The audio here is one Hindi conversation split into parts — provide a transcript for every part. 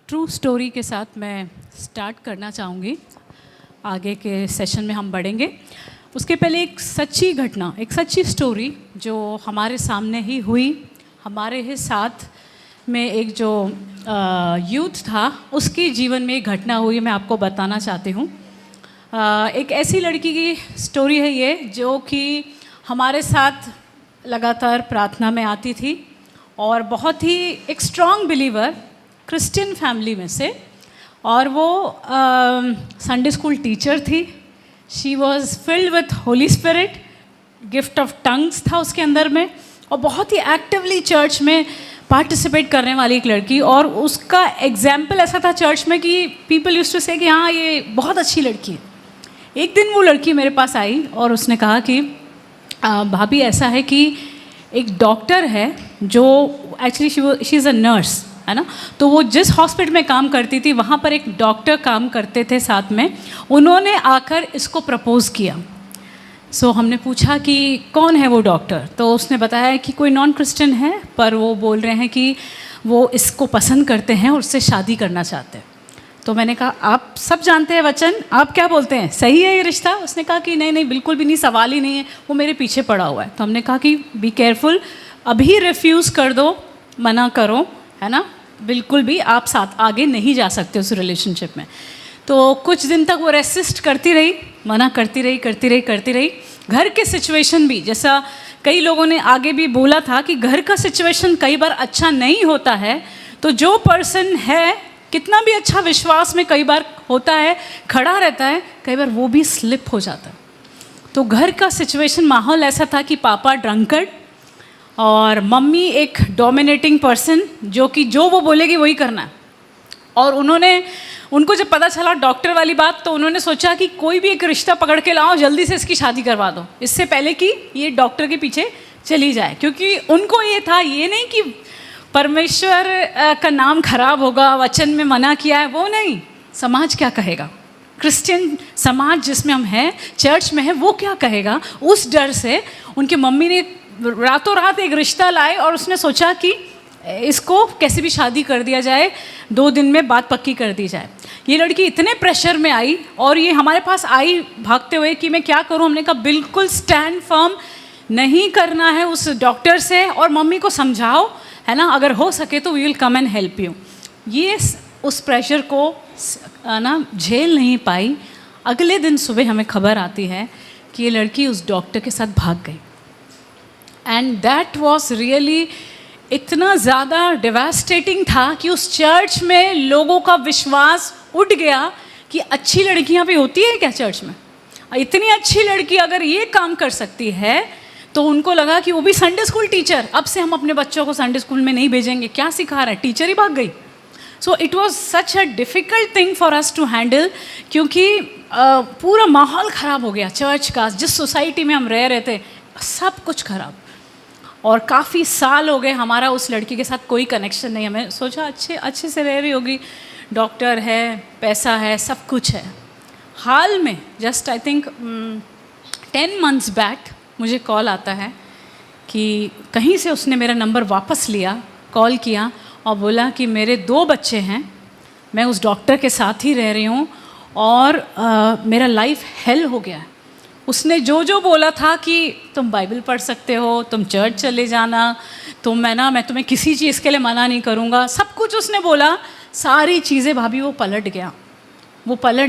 ट्रू स्टोरी के साथ मैं स्टार्ट करना चाहूँगी। आगे के सेशन में हम बढ़ेंगे। उसके पहले एक सच्ची घटना, एक सच्ची स्टोरी जो हमारे सामने ही हुई। हमारे ही साथ में एक जो यूथ था, उसके जीवन में एक घटना हुई, मैं आपको बताना चाहती हूँ। एक ऐसी लड़की की स्टोरी है ये, जो कि हमारे साथ लगातार प्रार्थना में आती थी और बहुत ही एक स्ट्रॉन्ग बिलीवर, क्रिश्चियन फैमिली में से, और वो संडे स्कूल टीचर थी। She was filled with Holi spirit, gift of tongues था उसके अंदर में, और बहुत ही एक्टिवली चर्च में पार्टिसिपेट करने वाली एक लड़की। और उसका एग्जाम्पल ऐसा था चर्च में कि पीपल यूज्ड टू से कि हाँ, ये बहुत अच्छी लड़की है। एक दिन वो लड़की मेरे पास आई और उसने कहा कि भाभी, ऐसा है कि एक डॉक्टर है जो actually she is a nurse, है ना। तो वो जिस हॉस्पिटल में काम करती थी वहाँ पर एक डॉक्टर काम करते थे साथ में। उन्होंने आकर इसको प्रपोज़ किया। सो हमने पूछा कि कौन है वो डॉक्टर, तो उसने बताया कि कोई नॉन क्रिश्चियन है, पर वो बोल रहे हैं कि वो इसको पसंद करते हैं और उससे शादी करना चाहते हैं। तो मैंने कहा, आप सब जानते हैं वचन, आप क्या बोलते हैं, सही है ये रिश्ता? उसने कहा कि नहीं नहीं, बिल्कुल भी नहीं, सवाल ही नहीं है, वो मेरे पीछे पड़ा हुआ है। तो हमने कहा कि बी केयरफुल, अभी रिफ्यूज़ कर दो, मना करो, है ना, बिल्कुल भी आप साथ आगे नहीं जा सकते उस रिलेशनशिप में। तो कुछ दिन तक वो रेसिस्ट करती रही, मना करती रही। घर के सिचुएशन भी, जैसा कई लोगों ने आगे भी बोला था कि घर का सिचुएशन कई बार अच्छा नहीं होता है, तो जो पर्सन है, कितना भी अच्छा विश्वास में कई बार होता है, खड़ा रहता है, कई बार वो भी स्लिप हो जाता है। तो घर का सिचुएशन, माहौल ऐसा था कि पापा ड्रंकर्ड और मम्मी एक डोमिनेटिंग पर्सन, जो कि जो वो बोलेगी वही करना है। और उनको जब पता चला डॉक्टर वाली बात, तो उन्होंने सोचा कि कोई भी एक रिश्ता पकड़ के लाओ, जल्दी से इसकी शादी करवा दो, इससे पहले कि ये डॉक्टर के पीछे चली जाए। क्योंकि उनको ये था, ये नहीं कि परमेश्वर का नाम खराब होगा, वचन में मना किया है, वो नहीं, समाज क्या कहेगा, क्रिश्चियन समाज जिसमें हम हैं, चर्च में है, वो क्या कहेगा। उस डर से उनकी मम्मी ने रातों रात एक रिश्ता लाए और उसने सोचा कि इसको कैसे भी शादी कर दिया जाए, 2 दिन में बात पक्की कर दी जाए। ये लड़की इतने प्रेशर में आई और ये हमारे पास आई भागते हुए कि मैं क्या करूं। हमने कहा बिल्कुल स्टैंड फर्म, नहीं करना है उस डॉक्टर से, और मम्मी को समझाओ, है ना, अगर हो सके तो we will come and help you. ये उस प्रेशर को ना झेल नहीं पाई। अगले दिन सुबह हमें खबर आती है कि ये लड़की उस डॉक्टर के साथ भाग गई। एंड दैट वॉज रियली इतना ज़्यादा डिवास्टेटिंग था कि उस चर्च में लोगों का विश्वास उठ गया कि अच्छी लड़कियां भी होती है क्या चर्च में। इतनी अच्छी लड़की अगर ये काम कर सकती है, तो उनको लगा कि वो भी संडे स्कूल टीचर, अब से हम अपने बच्चों को संडे स्कूल में नहीं भेजेंगे, क्या सिखा रहा है, टीचर ही भाग गई। So it was such a difficult thing for us to handle, क्योंकि पूरा माहौल ख़राब हो गया चर्च का। जिस सोसाइटी में हम रह रहे थे, सब कुछ ख़राब। और काफ़ी साल हो गए हमारा उस लड़की के साथ कोई कनेक्शन नहीं। हमें सोचा अच्छे से रह रही होगी, डॉक्टर है, पैसा है, सब कुछ है। हाल में just I think 10 months back मुझे कॉल आता है कि कहीं से उसने मेरा नंबर वापस लिया, कॉल किया और बोला कि मेरे 2 बच्चे हैं, मैं उस डॉक्टर के साथ ही रह रही हूँ और मेरा लाइफ हेल हो गया है। उसने जो बोला था कि तुम बाइबल पढ़ सकते हो, तुम चर्च चले जाना, मैं तुम्हें किसी चीज़ के लिए मना नहीं करूँगा, सब कुछ उसने बोला। सारी चीज़ें भाभी वो पलट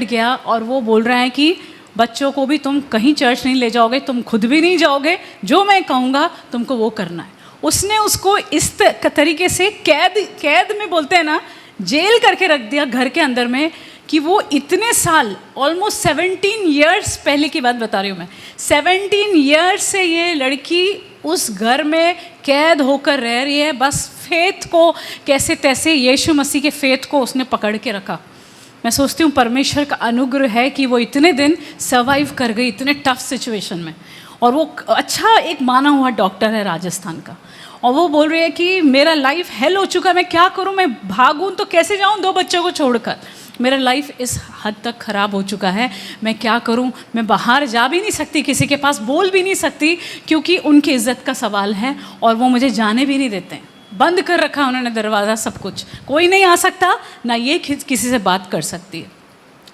गया और वो बोल रहा है कि बच्चों को भी तुम कहीं चर्च नहीं ले जाओगे, तुम खुद भी नहीं जाओगे, जो मैं कहूँगा तुमको वो करना है। उसने उसको इस तरीके से कैद में, बोलते हैं ना, जेल करके रख दिया घर के अंदर में, कि वो इतने साल, ऑलमोस्ट 17 years पहले की बात बता रही हूँ मैं, 17 years से ये लड़की उस घर में कैद होकर रह रही है। बस फेथ को कैसे तैसे, यीशु मसीह के फेथ को उसने पकड़ के रखा। मैं सोचती हूँ परमेश्वर का अनुग्रह है कि वो इतने दिन सर्वाइव कर गई इतने टफ सिचुएशन में। और वो अच्छा एक माना हुआ डॉक्टर है राजस्थान का, और वो बोल रही है कि मेरा लाइफ हेल हो चुका, मैं क्या करूँ, मैं भागूँ तो कैसे जाऊँ 2 बच्चों को छोड़कर, मेरा लाइफ इस हद तक ख़राब हो चुका है, मैं क्या करूं, मैं बाहर जा भी नहीं सकती, किसी के पास बोल भी नहीं सकती, क्योंकि उनकी इज़्ज़त का सवाल है और वो मुझे जाने भी नहीं देते हैं। बंद कर रखा है उन्होंने दरवाज़ा, सब कुछ, कोई नहीं आ सकता, ना ये किसी से बात कर सकती है।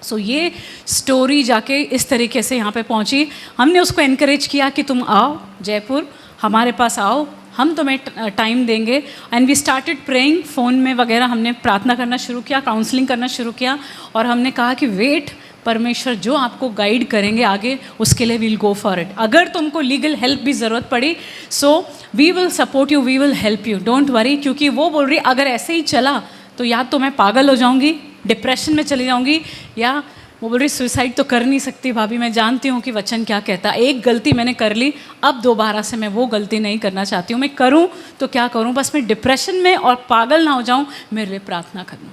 सो ये स्टोरी जाके इस तरीके से यहाँ पे पहुँची। हमने उसको इनकरेज किया कि तुम आओ जयपुर, हमारे पास आओ, हम तुम्हें टाइम देंगे। And we started praying, phone में वगैरह हमने प्रार्थना करना शुरू किया, काउंसलिंग करना शुरू किया, और हमने कहा कि वेट, परमेश्वर जो आपको गाइड करेंगे आगे, उसके लिए वील गो फॉर इट। अगर तुमको लीगल हेल्प भी ज़रूरत पड़ी, so we will support you, we will help you, don't worry. क्योंकि वो बोल रही अगर ऐसे ही चला तो या तो मैं पागल हो जाऊंगी, डिप्रेशन में चली जाऊंगी, या वो बोल रही सुसाइड तो कर नहीं सकती भाभी, मैं जानती हूँ कि वचन क्या कहता है, एक गलती मैंने कर ली, अब दोबारा से मैं वो गलती नहीं करना चाहती हूँ, मैं करूँ तो क्या करूँ, बस मैं डिप्रेशन में और पागल ना हो जाऊँ, मेरे लिए प्रार्थना करना।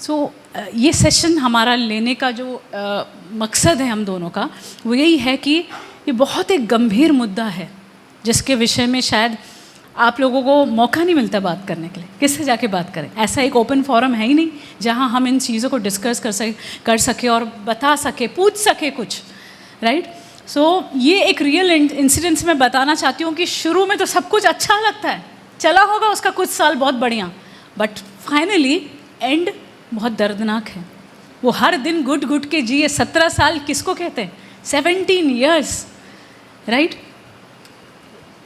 सो ये सेशन हमारा लेने का जो मकसद है हम दोनों का, वो यही है कि ये बहुत एक गंभीर मुद्दा है जिसके विषय में शायद आप लोगों को मौका नहीं मिलता बात करने के लिए। किससे जाके बात करें? ऐसा एक ओपन फोरम है ही नहीं जहां हम इन चीज़ों को डिस्कस कर सके और बता सके, पूछ सके कुछ, राइट? सो ये एक रियल इंसिडेंट मैं बताना चाहती हूँ कि शुरू में तो सब कुछ अच्छा लगता है, चला होगा उसका कुछ साल बहुत बढ़िया, बट फाइनली एंड बहुत दर्दनाक है। वो हर दिन घुट घुट के जिए, 17 साल किसको कहते हैं, 17 years, राइट?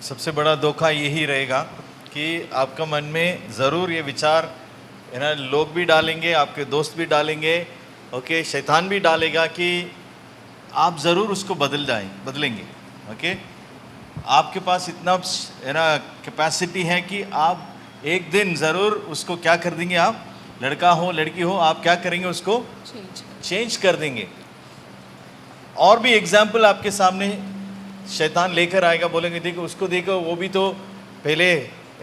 सबसे बड़ा धोखा यही रहेगा कि आपका मन में ज़रूर ये विचार है ना, लोग भी डालेंगे, आपके दोस्त भी डालेंगे, ओके, शैतान भी डालेगा कि आप ज़रूर उसको बदलेंगे, ओके। आपके पास इतना है ना कैपेसिटी है कि आप एक दिन ज़रूर उसको क्या कर देंगे, आप लड़का हो लड़की हो, आप क्या करेंगे, उसको चेंज कर देंगे। और भी एग्जाम्पल आपके सामने शैतान लेकर आएगा, बोलेंगे देखो उसको, देखो वो भी तो पहले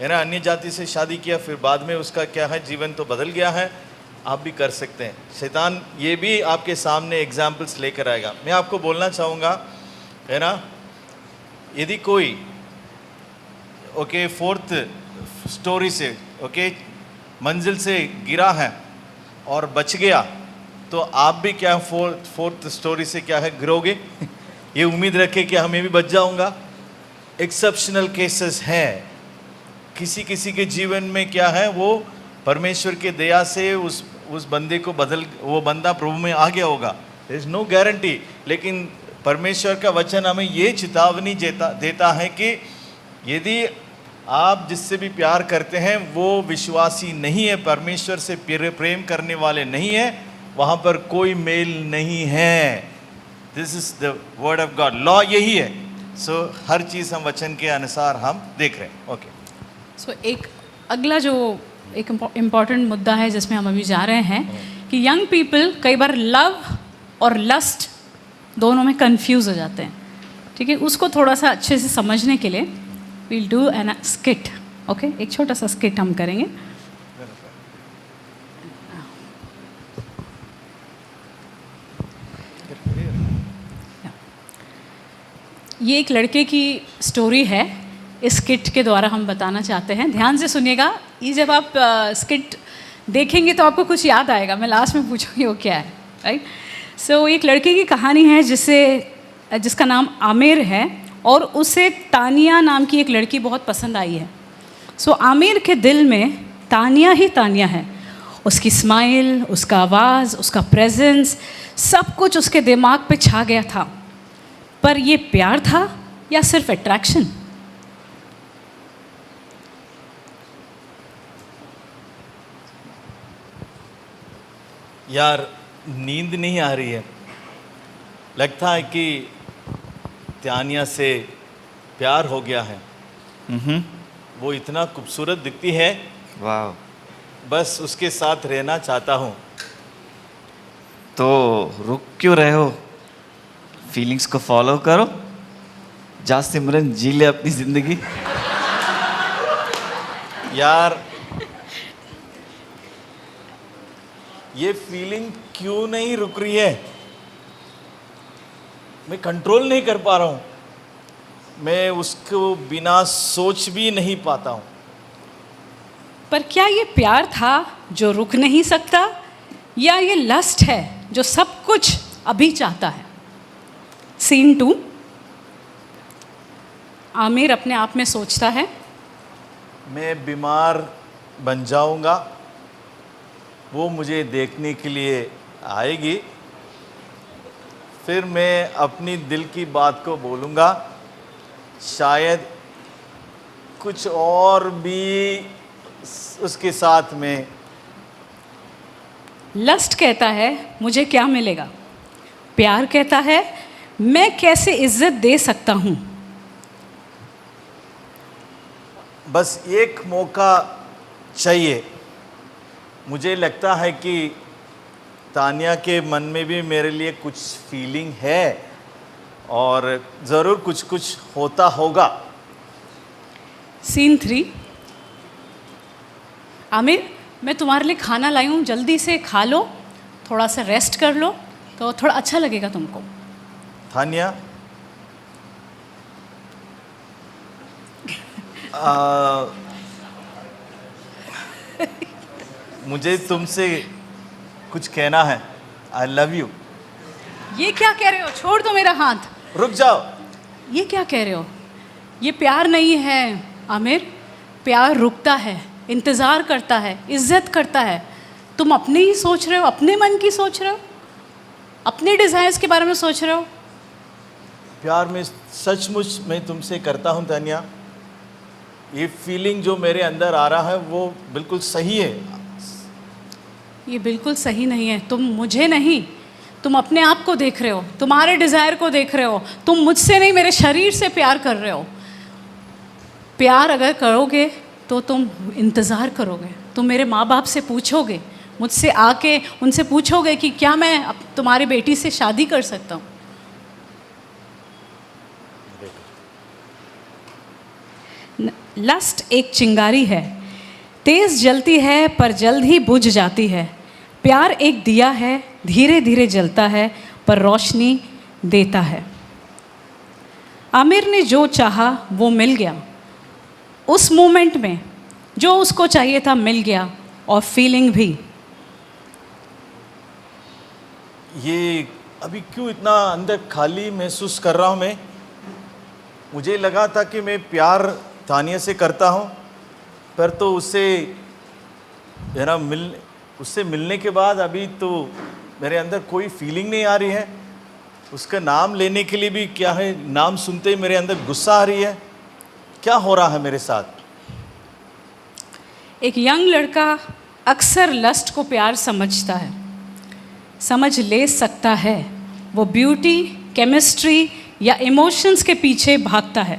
है ना अन्य जाति से शादी किया, फिर बाद में उसका क्या है, जीवन तो बदल गया है, आप भी कर सकते हैं। शैतान ये भी आपके सामने एग्जाम्पल्स लेकर आएगा। मैं आपको बोलना चाहूँगा है ना, यदि कोई ओके 4th स्टोरी से ओके मंजिल से गिरा है और बच गया, तो आप भी क्या 4th स्टोरी से क्या है, गिरोगे ये उम्मीद रखे कि हमें भी बच जाऊंगा। एक्सेप्शनल केसेस हैं, किसी किसी के जीवन में क्या है, वो परमेश्वर के दया से उस बंदे को वो बंदा प्रभु में आ गया होगा, देयर इज नो गारंटी। लेकिन परमेश्वर का वचन हमें ये चेतावनी देता है कि यदि आप जिससे भी प्यार करते हैं वो विश्वासी नहीं है, परमेश्वर से प्रेम करने वाले नहीं है, वहाँ पर कोई मेल नहीं है। This is the word of God, law यही है। सो हर चीज़ हम वचन के अनुसार हम देख रहे हैं, ओके। सो एक अगला जो एक इम्पॉर्टेंट मुद्दा है जिसमें हम अभी जा रहे हैं कि यंग पीपल कई बार लव और लस्ट दोनों में कंफ्यूज हो जाते हैं, ठीक है? उसको थोड़ा सा अच्छे से समझने के लिए we'll do an skit, okay? एक छोटा सा स्किट हम करेंगे। ये एक लड़के की स्टोरी है, इस स्किट के द्वारा हम बताना चाहते हैं। ध्यान से सुनिएगा, ये जब आप स्किट देखेंगे तो आपको कुछ याद आएगा, मैं लास्ट में पूछूंगी वो क्या है, राइट? सो एक लड़के की कहानी है जिसका नाम आमिर है, और उसे तानिया नाम की एक लड़की बहुत पसंद आई है। सो आमिर के दिल में तानिया ही तानिया है, उसकी स्माइल, उसका आवाज़, उसका प्रेजेंस, सब कुछ उसके दिमाग पे छा गया था। पर ये प्यार था या सिर्फ अट्रैक्शन? यार नींद नहीं आ रही है, लगता है कि तानिया से प्यार हो गया है। वो इतना खूबसूरत दिखती है, वाह, बस उसके साथ रहना चाहता हूँ। तो रुक क्यों रहे हो, फीलिंग्स को फॉलो करो, जा सिमरन जी ले अपनी जिंदगी। यार ये फीलिंग क्यों नहीं रुक रही है, मैं कंट्रोल नहीं कर पा रहा हूँ, मैं उसको बिना सोच भी नहीं पाता हूँ। पर क्या ये प्यार था जो रुक नहीं सकता, या ये लस्ट है जो सब कुछ अभी चाहता है? सीन 2, आमिर अपने आप में सोचता है मैं बीमार बन जाऊंगा, वो मुझे देखने के लिए आएगी, फिर मैं अपनी दिल की बात को बोलूँगा, शायद कुछ और भी उसके साथ में। लस्ट कहता है मुझे क्या मिलेगा, प्यार कहता है मैं कैसे इज्जत दे सकता हूँ। बस एक मौका चाहिए। मुझे लगता है कि तानिया के मन में भी मेरे लिए कुछ फीलिंग है और ज़रूर कुछ कुछ होता होगा। सीन 3। आमिर, मैं तुम्हारे लिए खाना लाई हूँ, जल्दी से खा लो, थोड़ा सा रेस्ट कर लो तो थोड़ा अच्छा लगेगा तुमको। तानिया, मुझे तुमसे कुछ कहना है। I love you. ये क्या कह रहे हो, छोड़ दो मेरा हाथ। रुक जाओ। ये क्या कह रहे हो, ये प्यार नहीं है आमिर। प्यार रुकता है, इंतज़ार करता है, इज्जत करता है। तुम अपने ही सोच रहे हो, अपने मन की सोच रहे हो, अपने डिज़ायर्स के बारे में सोच रहे हो। प्यार में सचमुच मैं तुमसे करता हूँ तानिया। ये फीलिंग जो मेरे अंदर आ रहा है वो बिल्कुल सही है। ये बिल्कुल सही नहीं है। तुम मुझे नहीं, तुम अपने आप को देख रहे हो, तुम्हारे डिज़ायर को देख रहे हो। तुम मुझसे नहीं, मेरे शरीर से प्यार कर रहे हो। प्यार अगर करोगे तो तुम इंतज़ार करोगे, तुम मेरे माँ बाप से पूछोगे, मुझसे आके उनसे पूछोगे कि क्या मैं अब तुम्हारी बेटी से शादी कर सकता हूँ। लस्ट एक चिंगारी है, तेज़ जलती है पर जल्द ही बुझ जाती है। प्यार एक दिया है, धीरे धीरे जलता है पर रोशनी देता है। आमिर ने जो चाहा वो मिल गया, उस मोमेंट में जो उसको चाहिए था मिल गया, और फीलिंग भी। ये अभी क्यों इतना अंदर खाली महसूस कर रहा हूँ मैं? मुझे लगा था कि मैं प्यार तानिया से करता हूँ, पर तो उससे उससे मिलने के बाद अभी तो मेरे अंदर कोई फीलिंग नहीं आ रही है। उसका नाम लेने के लिए भी क्या है, नाम सुनते ही मेरे अंदर गुस्सा आ रही है। क्या हो रहा है मेरे साथ? एक यंग लड़का अक्सर लस्ट को प्यार समझता है, समझ ले सकता है। वो ब्यूटी, केमिस्ट्री या इमोशंस के पीछे भागता है,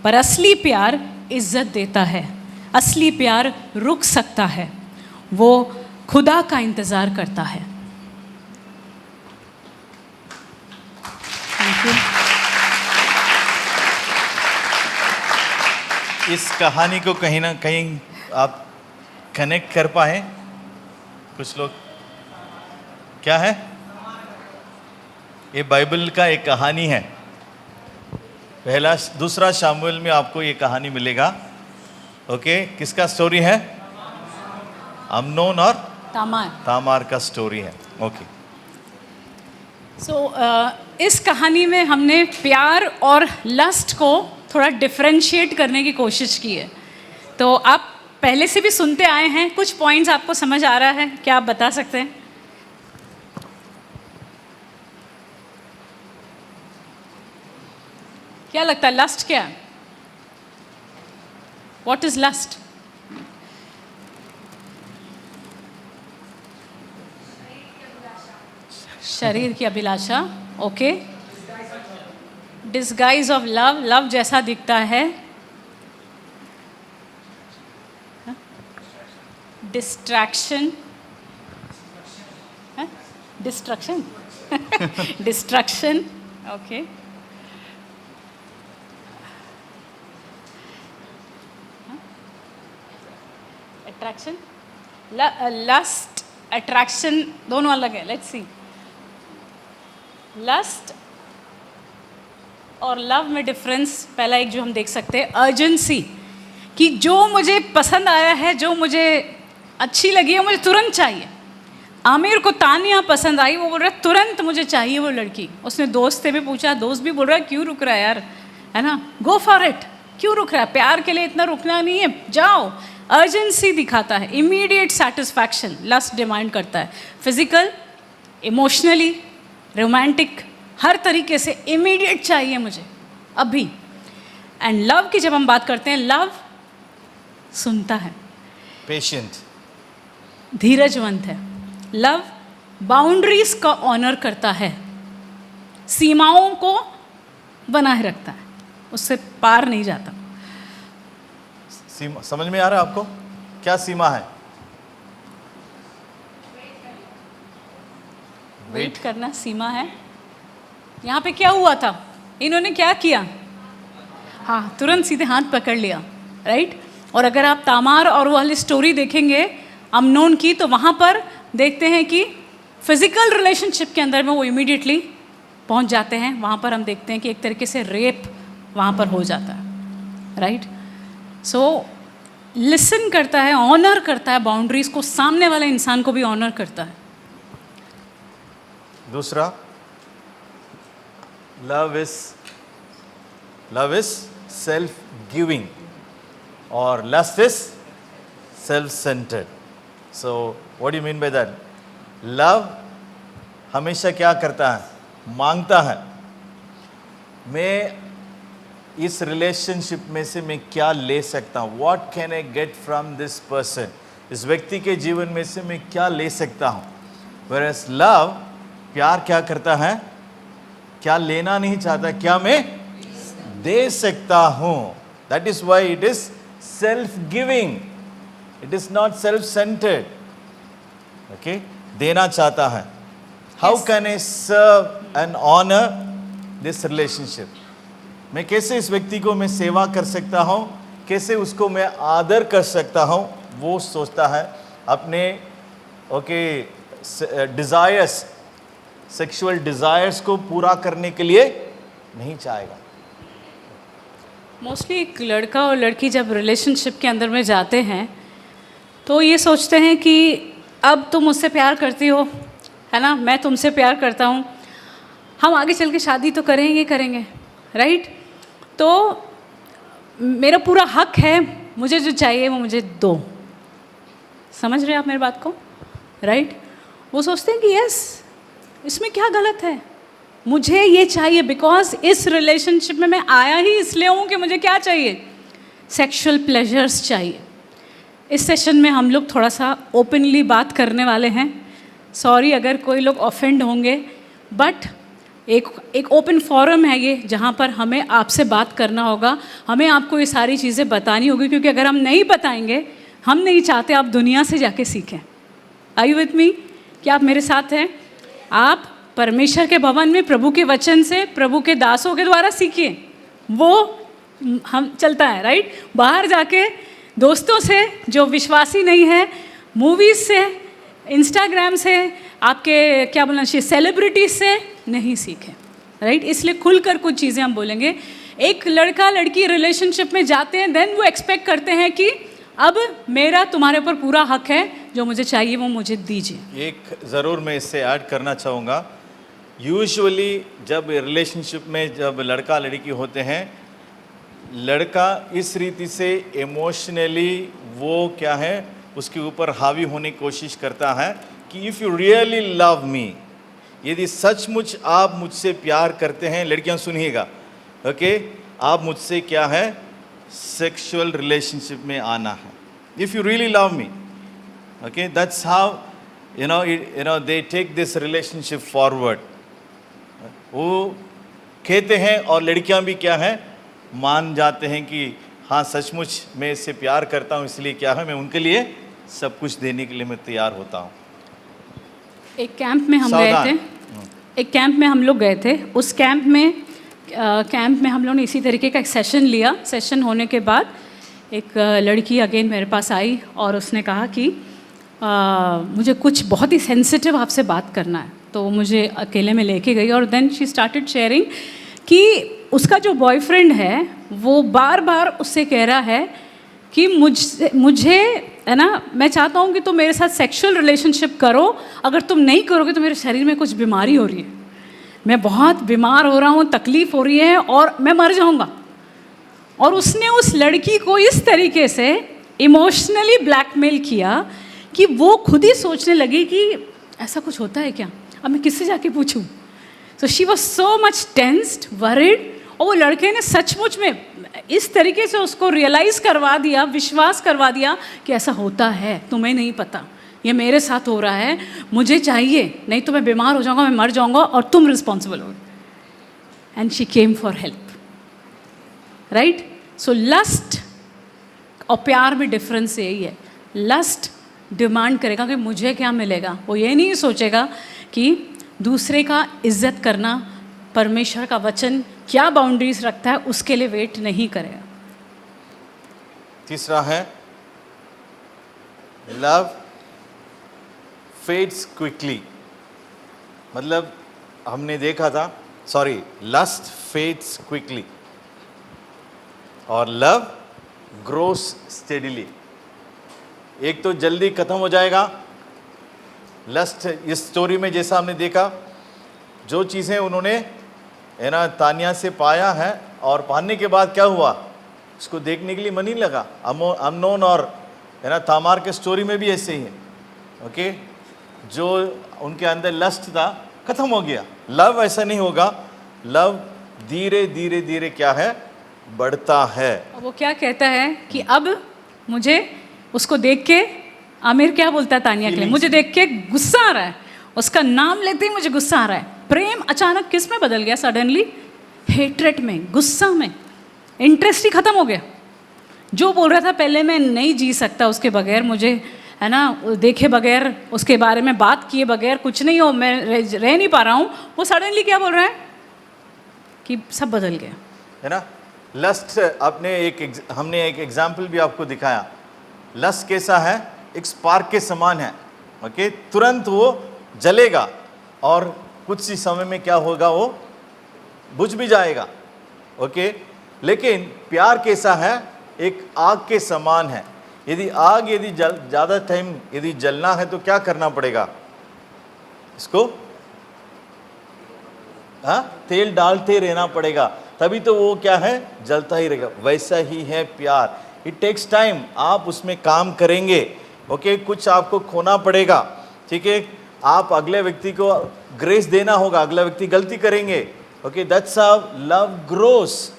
पर असली प्यार इज्जत देता है। असली प्यार रुक सकता है, वो खुदा का इंतज़ार करता है। Thank you. इस कहानी को कहीं ना कहीं आप कनेक्ट कर पाए कुछ लोग? क्या है ये? बाइबल का एक कहानी है। दूसरा शामुएल में आपको ये कहानी मिलेगा। ओके, किसका स्टोरी है? अम्नोन और तामार का स्टोरी है। ओके। इस कहानी में हमने प्यार और लस्ट को थोड़ा डिफरेंशिएट करने की कोशिश की है। तो आप पहले से भी सुनते आए हैं, कुछ पॉइंट्स आपको समझ आ रहा है, क्या आप बता सकते हैं? क्या लगता है लस्ट क्या है? What is lust? शरीर की अभिलाषा। Okay. Disguise of love, love जैसा दिखता है। Distraction, destruction, destruction. Okay. Attraction, lust, attraction दोनों अलग है। Let's see. लस्ट और लव में डिफरेंस पहला एक जो हम देख सकते हैं, अर्जेंसी, कि जो मुझे पसंद आया है, जो मुझे अच्छी लगी है, मुझे तुरंत चाहिए। आमिर को तानिया पसंद आई, वो बोल रहा है तुरंत मुझे चाहिए वो लड़की। उसने दोस्त से भी पूछा, दोस्त भी बोल रहा है क्यों रुक रहा है यार, है ना, गो फॉर इट। क्यों रुक रहा है? प्यार के लिए इतना रुकना नहीं है, जाओ। अर्जेंसी दिखाता है, इमीडिएट सेटिस्फैक्शन लस्ट डिमांड करता है, फिजिकल, इमोशनली, रोमांटिक, हर तरीके से इमीडिएट चाहिए मुझे अभी। एंड लव की जब हम बात करते हैं, लव सुनता है, पेशेंट, धीरजवंत है। लव बाउंड्रीज का ऑनर करता है, सीमाओं को बनाए रखता है, उससे पार नहीं जाता। सीमा समझ में आ रहा है आपको? क्या सीमा है? वेट करना सीमा है। यहाँ पे क्या हुआ था? इन्होंने क्या किया? हाँ, तुरंत सीधे हाथ पकड़ लिया, राइट। और अगर आप तामार और वो वाली स्टोरी देखेंगे अमनोन की, तो वहाँ पर देखते हैं कि फिजिकल रिलेशनशिप के अंदर में वो इमीडिएटली पहुँच जाते हैं। वहाँ पर हम देखते हैं कि एक तरीके से रेप वहाँ पर हो जाता है, राइट। सो लिसन करता है, ऑनर करता है बाउंड्रीज को, सामने वाले इंसान को भी ऑनर करता है। दूसरा, लव इज सेल्फ गिविंग और lust is self centred. So what do you mean by that? Love हमेशा क्या करता है? मांगता है, मैं इस रिलेशनशिप में से मैं क्या ले सकता हूँ, what can I get from this person, इस व्यक्ति के जीवन में से मैं क्या ले सकता हूँ। वेयरएज लव, प्यार क्या करता है? क्या लेना नहीं चाहता, क्या मैं दे सकता हूँ। That is why it is self giving, it is not self centred. Okay, देना चाहता है। How can I serve and honour this relationship? मैं कैसे इस व्यक्ति को मैं सेवा कर सकता हूँ, कैसे उसको मैं आदर कर सकता हूँ, वो सोचता है। अपने डिज़ायर्स, सेक्सुअल डिज़ायर्स को पूरा करने के लिए नहीं चाहेगा। मोस्टली एक लड़का और लड़की जब रिलेशनशिप के अंदर में जाते हैं तो ये सोचते हैं कि अब तुम मुझसे प्यार करती हो, है ना, मैं तुमसे प्यार करता हूँ, हम आगे चल के शादी तो करेंगे, राइट। तो मेरा पूरा हक है, मुझे जो चाहिए वो मुझे दो। समझ रहे हैं आप मेरी बात को, राइट। वो सोचते हैं कि यस, इसमें क्या गलत है, मुझे ये चाहिए, बिकॉज इस रिलेशनशिप में मैं आया ही इसलिए हूँ कि मुझे क्या चाहिए, सेक्सुअल प्लेजर्स चाहिए। इस सेशन में हम लोग थोड़ा सा ओपनली बात करने वाले हैं। सॉरी अगर कोई लोग ऑफेंड होंगे, बट एक ओपन फोरम है ये, जहाँ पर हमें आपसे बात करना होगा, हमें आपको ये सारी चीज़ें बतानी होगी, क्योंकि अगर हम नहीं बताएंगे, हम नहीं चाहते आप दुनिया से जाके सीखें। Are you with me? क्या आप मेरे साथ हैं? आप परमेश्वर के भवन में प्रभु के वचन से, प्रभु के दासों के द्वारा सीखिए, वो हम चलता है, राइट। बाहर जाके दोस्तों से जो विश्वासी नहीं है, मूवीज़ से, इंस्टाग्राम से, आपके क्या बोलना चाहिए, सेलिब्रिटीज से नहीं सीखें, राइट। इसलिए खुलकर कुछ चीज़ें हम बोलेंगे। एक लड़का लड़की रिलेशनशिप में जाते हैं, देन वो एक्सपेक्ट करते हैं कि अब मेरा तुम्हारे ऊपर पूरा हक है, जो मुझे चाहिए वो मुझे दीजिए। एक ज़रूर मैं इससे ऐड करना चाहूँगा। यूजुअली जब रिलेशनशिप में जब लड़का लड़की होते हैं, लड़का इस रीति से इमोशनली वो क्या है उसके ऊपर हावी होने की कोशिश करता है कि इफ़ यू रियली लव मी, यदि सचमुच आप मुझसे प्यार करते हैं, लड़कियां सुनिएगा, ओके, आप मुझसे क्या है, सेक्सुअल रिलेशनशिप में आना है। If you really love me, okay, that's how you know they take this relationship forward. वो कहते हैं और लड़कियां भी क्या है, मान जाते हैं कि हाँ सचमुच मैं इससे प्यार करता हूँ, इसलिए क्या है, मैं उनके लिए सब कुछ देने के लिए मैं तैयार होता हूँ। एक कैंप में हम गए थे, एक कैंप में हम लोग गए थे। उस कैंप में हम लोग ने इसी तरीके का एक सेशन लिया। सेशन होने के बाद एक लड़की अगेन मेरे पास आई और उसने कहा कि मुझे कुछ बहुत ही सेंसिटिव आपसे बात करना है। तो मुझे अकेले में लेके गई और देन शी स्टार्टेड शेयरिंग कि उसका जो बॉयफ्रेंड है वो बार बार उससे कह रहा है कि मुझे है ना, मैं चाहता हूँ कि तुम मेरे साथ सेक्सुअल रिलेशनशिप करो, अगर तुम नहीं करोगे तो मेरे शरीर में कुछ बीमारी हो रही है, मैं बहुत बीमार हो रहा हूँ, तकलीफ़ हो रही है और मैं मर जाऊँगा। और उसने उस लड़की को इस तरीके से इमोशनली ब्लैकमेल किया कि वो खुद ही सोचने लगी कि ऐसा कुछ होता है क्या, अब मैं किससे जाके पूछूं। So she was so much tensed, worried, और वो लड़के ने सचमुच में इस तरीके से उसको रियलाइज़ करवा दिया, विश्वास करवा दिया कि ऐसा होता है, तुम्हें नहीं पता, ये मेरे साथ हो रहा है, मुझे चाहिए, नहीं तो मैं बीमार हो जाऊंगा, मैं मर जाऊंगा और तुम रिस्पॉन्सिबल हो। And she came for help, right. So lust और प्यार में डिफरेंस यही है। लस्ट डिमांड करेगा कि मुझे क्या मिलेगा, वो ये नहीं सोचेगा कि दूसरे का इज्जत करना, परमेश्वर का वचन क्या बाउंड्रीज रखता है, उसके लिए वेट नहीं करेगा। तीसरा है लव फेड्स क्विकली। मतलब हमने देखा था, सॉरी, लस्ट फेड्स क्विकली और लव ग्रोस स्टेडिली। एक तो जल्दी खत्म हो जाएगा लस्ट। इस स्टोरी में जैसा हमने देखा, जो चीज़ें उन्होंने है ना तानिया से पाया है, और पाने के बाद क्या हुआ, उसको देखने के लिए मन ही लगा। अमनोन और है ना तामार के स्टोरी में भी ऐसे ही है। ओके, जो उनके अंदर लस्ट था खत्म हो गया। लव ऐसा नहीं होगा, लव धीरे धीरे धीरे क्या है, बढ़ता है। वो क्या कहता है कि अब मुझे उसको देख के, आमिर क्या बोलता है तानिया के लिए, मुझे देख के गुस्सा आ रहा है, उसका नाम लेते ही मुझे गुस्सा आ रहा है। प्रेम अचानक किस में बदल गया, सडनली हेट्रेट में, गुस्सा में, इंटरेस्ट ही खत्म हो गया। जो बोल रहा था पहले मैं नहीं जी सकता उसके बगैर, मुझे है ना देखे बगैर, उसके बारे में बात किए बगैर कुछ नहीं हो, मैं रह नहीं पा रहा हूँ, वो सडनली क्या बोल रहा है कि सब बदल गया, है ना। लस्ट हमने एक एग्जाम्पल भी आपको दिखाया। लस्ट कैसा है, एक स्पार्क के समान है। ओके, तुरंत वो जलेगा और कुछ ही समय में क्या होगा, वो बुझ भी जाएगा। ओके, लेकिन प्यार कैसा है, एक आग के समान है। यदि आग ज़्यादा टाइम यदि जलना है तो क्या करना पड़ेगा, इसको तेल डालते रहना पड़ेगा, तभी तो वो क्या है, जलता ही रहेगा। वैसा ही है प्यार, इट टेक्स टाइम। आप उसमें काम करेंगे, ओके, कुछ आपको खोना पड़ेगा, ठीक है। आप अगले व्यक्ति को ग्रेस देना होगा, अगला व्यक्ति गलती करेंगे, okay, that's how love grows.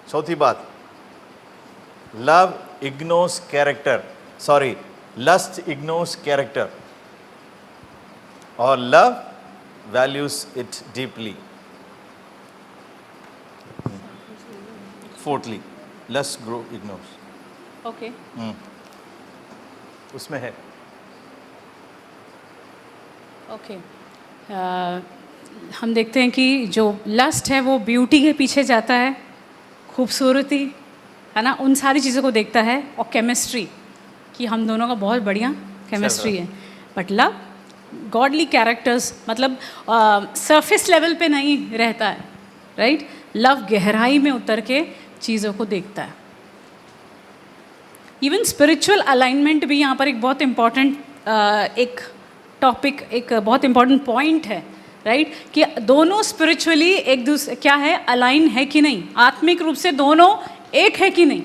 चौथी बात, love ignores character, sorry, lust ignores character और love values it deeply. Fourthly, lust grow ignores. Okay. उसमें है ओके, हम देखते हैं कि जो लस्ट है वो ब्यूटी के पीछे जाता है, खूबसूरती, है ना, उन सारी चीज़ों को देखता है, और केमिस्ट्री, कि हम दोनों का बहुत बढ़िया केमिस्ट्री है। बट लव गॉडली कैरेक्टर्स, मतलब सरफेस लेवल पे नहीं रहता है, राइट। लव गहराई में उतर के चीज़ों को देखता है। इवन स्पिरिचुअल अलाइनमेंट भी यहाँ पर एक बहुत इम्पॉर्टेंट एक टॉपिक, एक बहुत इम्पॉर्टेंट पॉइंट है, राइट, कि दोनों स्पिरिचुअली एक दूसरे क्या है, अलाइन है कि नहीं, आत्मिक रूप से दोनों एक है कि नहीं,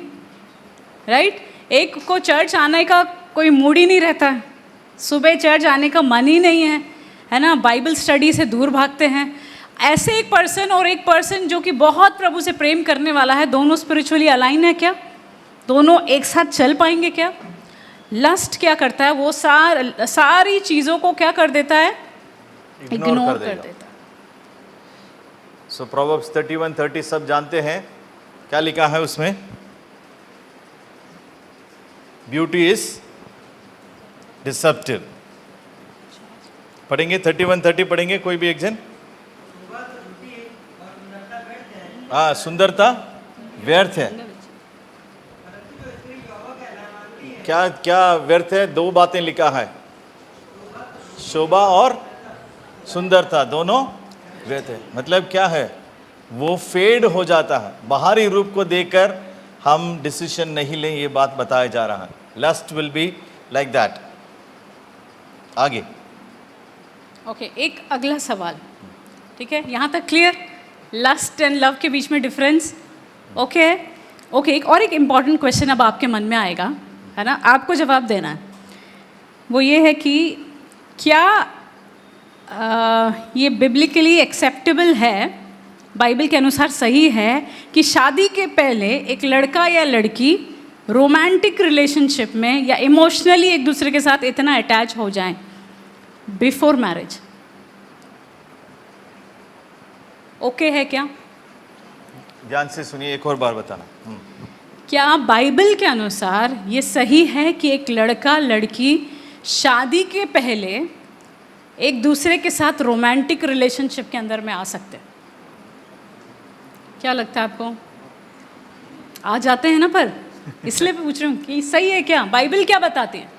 राइट। एक को चर्च आने का कोई मूड ही नहीं रहता है, सुबह चर्च आने का मन ही नहीं है ना, बाइबल स्टडी से दूर भागते हैं। ऐसे एक पर्सन और एक पर्सन जो कि बहुत प्रभु से प्रेम करने वाला है, दोनों स्पिरिचुअली अलाइन है क्या, दोनों एक साथ चल पाएंगे क्या। लस्ट क्या करता है, वो सारी चीज़ों को क्या कर देता है, इग्नोर कर देता है। सो प्रोवर्ब्स 31:30 सब जानते हैं, क्या लिखा है उसमें, ब्यूटी इज डिसेप्टिव। पढ़ेंगे 31:30 पढ़ेंगे, कोई भी एक जन। हाँ, सुंदरता व्यर्थ है। क्या क्या व्यर्थ है, दो बातें लिखा है, शोभा और सुंदरता दोनों व्यर्थ है। मतलब क्या है, वो फेड हो जाता है, बाहरी रूप को देखकर हम डिसीजन नहीं लें, ये बात बताया जा रहा है। Lust will be like that. आगे ओके, एक अगला सवाल, ठीक है, यहाँ तक क्लियर। लस्ट एंड लव के बीच में डिफरेंस? ओके ओके, एक इम्पॉर्टेंट क्वेश्चन अब आपके मन में आएगा, है ना, आपको जवाब देना है। वो ये है कि क्या ये बिब्लिकली एक्सेप्टेबल है, बाइबल के अनुसार सही है कि शादी के पहले एक लड़का या लड़की रोमांटिक रिलेशनशिप में या इमोशनली एक दूसरे के साथ इतना अटैच हो जाएं बिफोर मैरिज? ओके है क्या? ध्यान से सुनिए, एक और बार बताना। क्या बाइबल के अनुसार ये सही है कि एक लड़का लड़की शादी के पहले एक दूसरे के साथ रोमांटिक रिलेशनशिप के अंदर में आ सकते हैं? क्या लगता है आपको? आ जाते हैं ना, पर इसलिए पूछ रही हूँ कि सही है क्या, बाइबल क्या बताती है?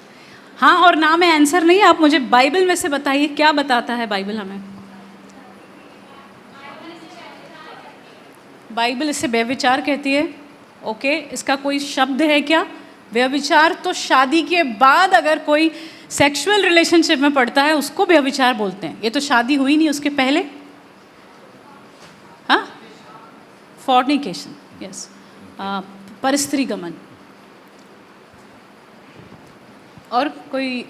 हाँ और ना में आंसर नहीं है, आप मुझे बाइबल में से बताइए क्या बताता है बाइबल हमें। बाइबल इसे व्यभिचार कहती है। ओके, इसका कोई शब्द है क्या? व्यभिचार तो शादी के बाद अगर कोई सेक्सुअल रिलेशनशिप में पड़ता है उसको व्यभिचार बोलते हैं। ये तो शादी हुई नहीं उसके पहले। हाँ, फॉर्निकेशन, यस, परस्त्री गमन। और कोई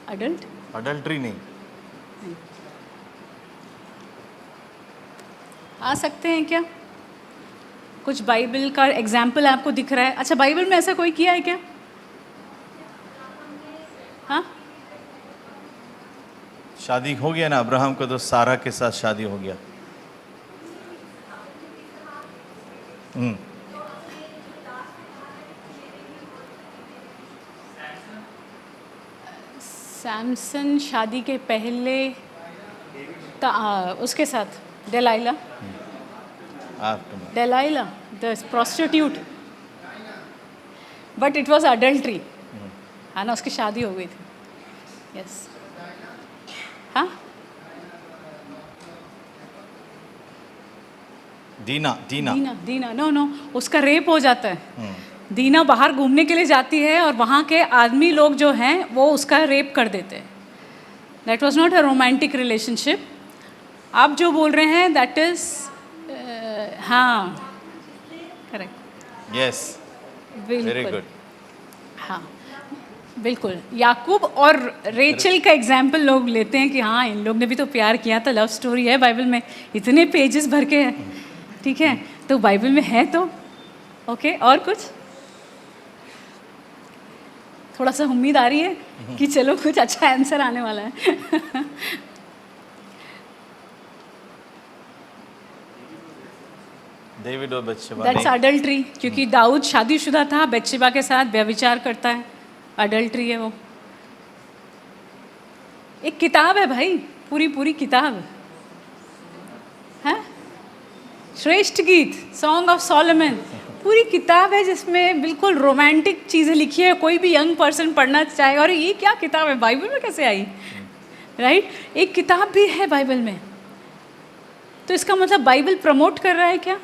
अडल्ट? अडल्ट्री नहीं। आ सकते हैं क्या? कुछ बाइबल का एग्जाम्पल आपको दिख रहा है? अच्छा, बाइबल में ऐसा कोई किया है क्या? हाँ, शादी हो गया ना, अब्राहम को तो सारा के साथ शादी हो गया। सैमसन शादी के पहले उसके साथ डेलाइला, डेलाइला the prostitute, but it was adultery, है ना, उसकी शादी हो गई थी। यस, हाँ, दीना दीना दीना, दीना, नो नो, उसका रेप हो जाता है। दीना बाहर घूमने के लिए जाती है और वहाँ के आदमी लोग जो हैं वो उसका रेप कर देते हैं। That was not a romantic relationship. आप जो बोल रहे हैं दैट इज, हाँ, करेक्ट, यस, वेरी गुड। हाँ बिल्कुल। याकूब और रेचल का एग्जाम्पल लोग लेते हैं कि हाँ इन लोग ने भी तो प्यार किया था, लव स्टोरी है बाइबल में, इतने पेजेस भर के हैं, ठीक है, तो बाइबल में है तो ओके। और कुछ थोड़ा सा उम्मीद आ रही है कि चलो कुछ अच्छा आंसर आने वाला है। डेविड और बत्शेबा, दैट्स अडल्ट्री, क्योंकि दाऊद शादीशुदा था, बत्शेबा के साथ व्यभिचार करता है, अडल्ट्री है वो। एक किताब है भाई, पूरी पूरी किताब है, श्रेष्ठ गीत, सॉन्ग ऑफ सोलोमन, पूरी किताब है जिसमें बिल्कुल रोमांटिक चीज़ें लिखी है। कोई भी यंग पर्सन पढ़ना चाहे, और ये क्या किताब है, बाइबल में कैसे आई, राइट? एक किताब भी है बाइबल में, तो इसका मतलब बाइबल प्रमोट कर रहा है क्या?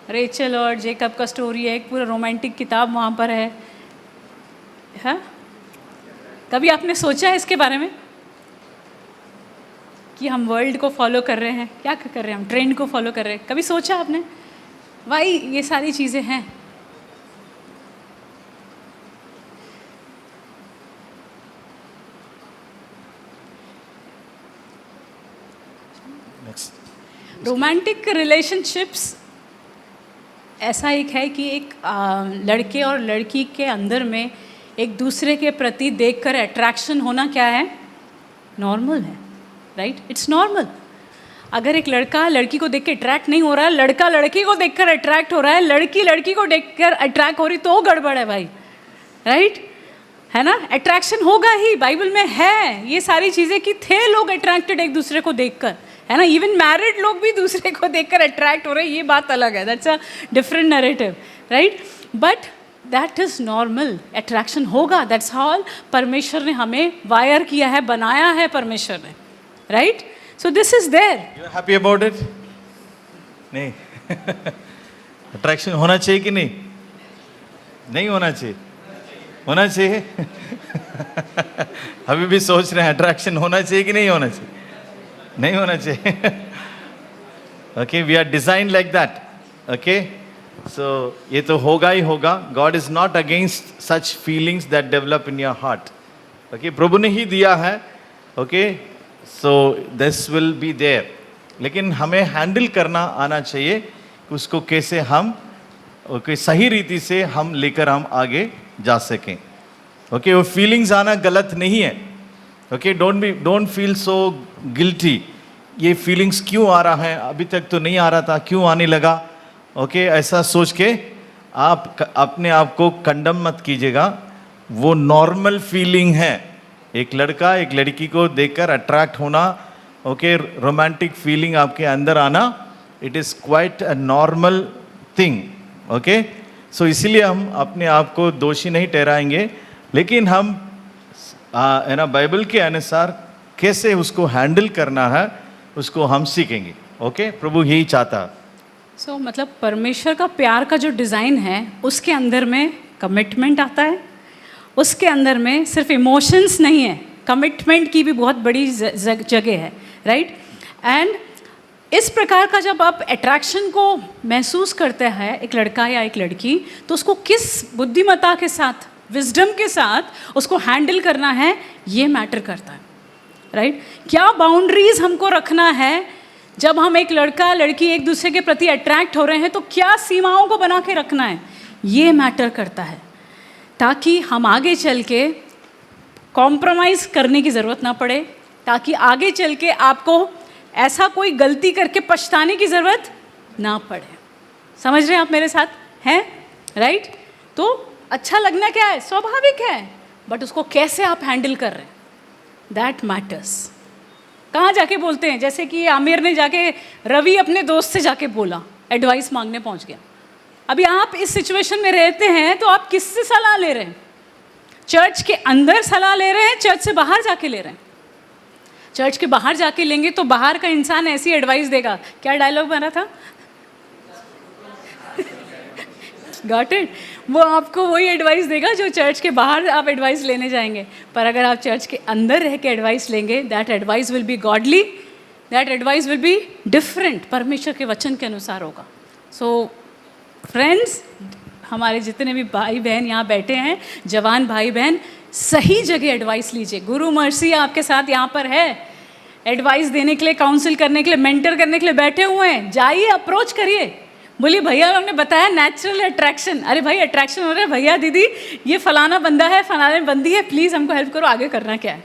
रेचल और जेकब का स्टोरी है, एक पूरा रोमांटिक किताब वहाँ पर है। हाँ, कभी आपने सोचा है इसके बारे में कि हम वर्ल्ड को फॉलो कर रहे हैं, क्या कर रहे हैं हम, ट्रेंड को फॉलो कर रहे हैं? कभी सोचा आपने? भाई ये सारी चीज़ें हैं। नेक्स्ट, रोमांटिक रिलेशनशिप्स ऐसा एक है कि एक लड़के और लड़की के अंदर में एक दूसरे के प्रति देखकर अट्रैक्शन होना क्या है? नॉर्मल है, राइट? It's normal. अगर एक लड़का लड़की को देख के अट्रैक्ट नहीं हो रहा है, लड़का लड़की को देखकर अट्रैक्ट हो रहा है, लड़की लड़की को देखकर अट्रैक्ट हो रही, तो गड़बड़ है भाई, राइट? है ना? अट्रैक्शन होगा ही, बाइबल में है ये सारी चीज़ें कि थे लोग अट्रैक्टेड एक दूसरे को देखकर, है ना? इवन मैरिड लोग भी दूसरे को देखकर अट्रैक्ट हो रहे हैं, ये बात अलग है, that's a different narrative, right? But that is normal, attraction होगा, दैट्स ऑल। परमेश्वर ने हमें वायर किया है, बनाया है परमेश्वर ने, right? So this is there. You are happy about it? नहीं। अट्रैक्शन होना चाहिए कि नहीं? नहीं होना चाहिए, होना चाहिए। अभी भी सोच रहे हैं अट्रैक्शन होना चाहिए कि नहीं होना चाहिए? नहीं होना चाहिए। Okay, we are design like that. Okay, so ये तो होगा ही होगा। God is not against such feelings that develop in your heart. Okay, प्रभु ने ही दिया है। Okay, so this will be there, लेकिन हमें हैंडल करना आना चाहिए कि उसको कैसे हम ओके सही रीति से हम लेकर हम आगे जा सकें। ओके, वो फीलिंग्स आना गलत नहीं है। Okay, don't feel so guilty. ये फीलिंग्स क्यों आ रहा है, अभी तक तो नहीं आ रहा था, क्यों आने लगा? ओके, ऐसा सोच के आप अपने आप को कंडम मत कीजिएगा। वो नॉर्मल फीलिंग है। एक लड़का एक लड़की को देखकर अट्रैक्ट होना, ओके, रोमांटिक फीलिंग आपके अंदर आना, it is quite a normal thing. Okay, so इसीलिए हम अपने आप को दोषी नहीं ठहराएंगे, लेकिन हम है ना बाइबल के अनुसार कैसे उसको हैंडल करना है उसको हम सीखेंगे। ओके, प्रभु यही चाहता है। सो मतलब परमेश्वर का प्यार का जो डिज़ाइन है उसके अंदर में कमिटमेंट आता है, उसके अंदर में सिर्फ इमोशंस नहीं है, कमिटमेंट की भी बहुत बड़ी जगह है, राइट? एंड इस प्रकार का जब आप अट्रैक्शन को महसूस करते हैं एक लड़का या एक लड़की, तो उसको किस बुद्धिमत्ता के साथ, विजडम के साथ उसको हैंडल करना है, ये मैटर करता है, राइट? क्या बाउंड्रीज हमको रखना है जब हम एक लड़का लड़की एक दूसरे के प्रति अट्रैक्ट हो रहे हैं, तो क्या सीमाओं को बना के रखना है, ये मैटर करता है, ताकि हम आगे चल के कॉम्प्रोमाइज़ करने की ज़रूरत ना पड़े, ताकि आगे चल के आपको ऐसा कोई गलती करके पछताने की ज़रूरत ना पड़े। समझ रहे हैं आप मेरे साथ हैं, राइट? तो अच्छा लगना क्या है, स्वाभाविक है, बट उसको कैसे आप हैंडल कर रहे हैं, दैट मैटर्स। कहाँ जाके बोलते हैं, जैसे कि आमिर ने जाके, रवि अपने दोस्त से जाके बोला, एडवाइस मांगने पहुँच गया। अभी आप इस सिचुएशन में रहते हैं तो आप किससे सलाह ले रहे हैं? चर्च के अंदर सलाह ले रहे हैं, चर्च से बाहर जाके ले रहे हैं? चर्च के बाहर जाके लेंगे तो बाहर का इंसान ऐसी एडवाइस देगा, क्या डायलॉग बना था? Got it? वो आपको वही एडवाइस देगा जो चर्च के बाहर आप एडवाइस लेने जाएंगे। पर अगर आप चर्च के अंदर रह के एडवाइस लेंगे, that advice will be godly, that advice will be different, परमेश्वर के वचन के अनुसार होगा। सो फ्रेंड्स, हमारे जितने भी भाई बहन यहाँ बैठे हैं, जवान भाई बहन, सही जगह एडवाइस लीजिए। गुरु मर्सी आपके साथ यहाँ पर है, एडवाइस देने के लिए, काउंसिल करने के लिए, मेंटर करने के लिए बैठे हुए हैं। जाइए, अप्रोच करिए, बोलिए भैया हमने बताया नेचुरल अट्रैक्शन, अरे भाई अट्रैक्शन हो रहा है, भैया दीदी ये फलाना बंदा है, फलाने बंदी है, प्लीज़ हमको हेल्प करो, आगे करना क्या है,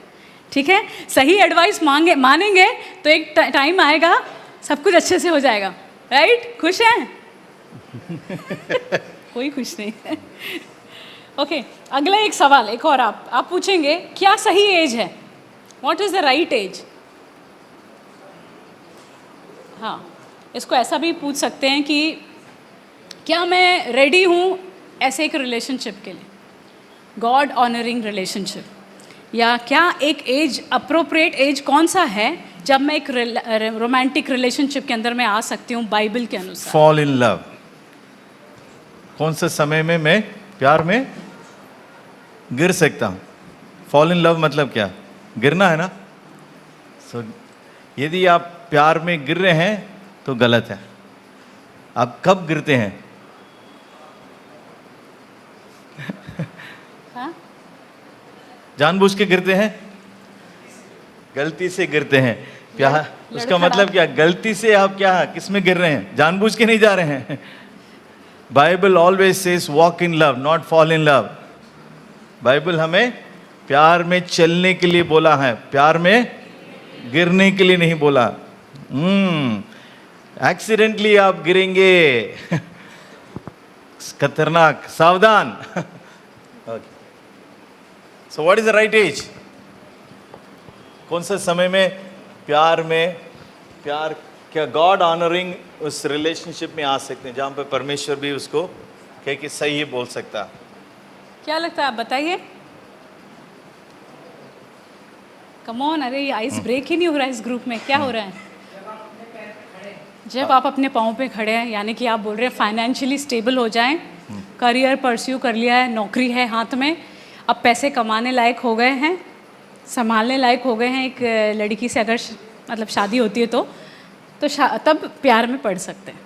ठीक है? सही एडवाइस मानेंगे तो एक टाइम आएगा सब कुछ अच्छे से हो जाएगा, राइट? खुश हैं? कोई खुश नहीं है। ओके, अगला एक सवाल, एक और आप पूछेंगे, क्या सही एज है? What is the right age? हाँ, इसको ऐसा भी पूछ सकते हैं कि क्या मैं रेडी हूँ ऐसे एक रिलेशनशिप के लिए, गॉड ऑनरिंग रिलेशनशिप, या क्या एक एज, अप्रोप्रिएट एज कौन सा है जब मैं एक रोमांटिक रिलेशनशिप के अंदर मैं आ सकती हूँ बाइबल के अनुसार? फॉल इन लव, कौन से समय में मैं प्यार में गिर सकता हूँ? फॉल इन लव मतलब क्या? गिरना है ना। सो यदि आप प्यार में गिर रहे हैं तो गलत है। आप कब गिरते हैं? हाँ? जानबूझ के गिरते हैं, गलती से गिरते हैं। प्यार उसका मतलब क्या? गलती से आप क्या किस में गिर रहे हैं? जानबूझ के नहीं जा रहे हैं। Bible always says walk in love, not fall in love. Bible हमें प्यार में चलने के लिए बोला है, प्यार में गिरने के लिए नहीं बोला। एक्सीडेंटली आप गिरेंगे, खतरनाक, सावधान। So what is the right age? कौन से समय में प्यार क्या गॉड ऑनरिंग उस रिलेशनशिप में आ सकते हैं जहां पे परमेश्वर भी उसको कह के सही ही बोल सकता है? क्या लगता है, आप बताइए। कम ऑन, अरे ये आइस ब्रेक ही नहीं हो रहा है इस ग्रुप में, क्या हो रहा है? जब आप अपने पाँव पे खड़े हैं, यानी कि आप बोल रहे हैं फाइनेंशियली स्टेबल हो जाएं, करियर परस्यू कर लिया है, नौकरी है हाथ में, अब पैसे कमाने लायक हो गए हैं, संभालने लायक हो गए हैं, एक लड़की से अगर मतलब शादी होती है तो तब प्यार में पड़ सकते हैं।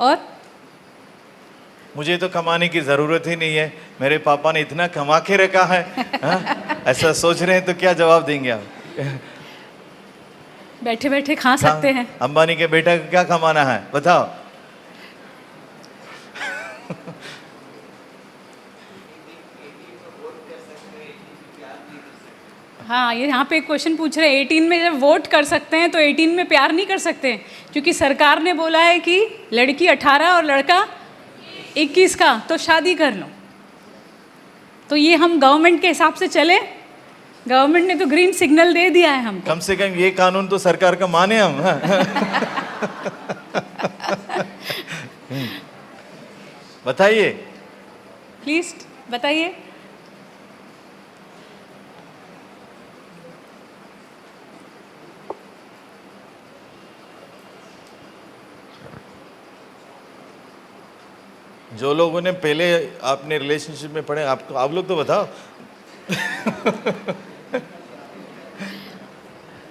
और मुझे तो कमाने की ज़रूरत ही नहीं है, मेरे पापा ने इतना कमा के रखा है। हाँ? ऐसा सोच रहे हैं तो क्या जवाब देंगे आप? बैठे बैठे खा सकते हैं। अंबानी के बेटा को क्या कमाना है बताओ? हाँ, ये यहाँ पे एक क्वेश्चन पूछ रहे हैं, 18 में जब वोट कर सकते हैं तो 18 में प्यार नहीं कर सकते, क्योंकि सरकार ने बोला है कि लड़की 18 और लड़का 21 का, तो शादी कर लो। तो ये हम गवर्नमेंट के हिसाब से चले, गवर्नमेंट ने तो ग्रीन सिग्नल दे दिया है हमको। कम से कम ये कानून तो सरकार का माने हम। बताइए प्लीज बताइए। जो लोगों ने पहले आपने रिलेशनशिप में पढ़े, आपको आप लोग तो बताओ।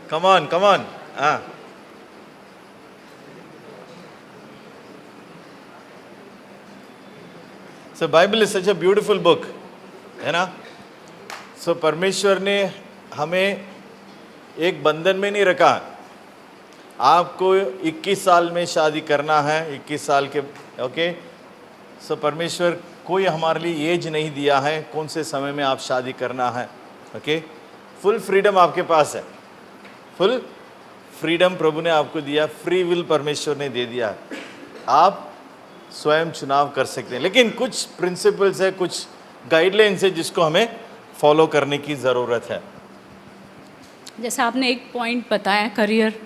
Come on. हाँ, so Bible is such a beautiful book, है ना। सो परमेश्वर ने हमें एक बंधन में नहीं रखा। आपको 21 साल में शादी करना है, 21 साल के, ओके। सो परमेश्वर कोई हमारे लिए एज नहीं दिया है कौन से समय में आप शादी करना है, ओके। फुल फ्रीडम आपके पास है, फुल फ्रीडम प्रभु ने आपको दिया, फ्री विल परमेश्वर ने दे दिया है, आप स्वयं चुनाव कर सकते हैं। लेकिन कुछ प्रिंसिपल्स है, कुछ गाइडलाइंस है जिसको हमें फॉलो करने की ज़रूरत है। जैसा आपने एक पॉइंट बताया, करियर,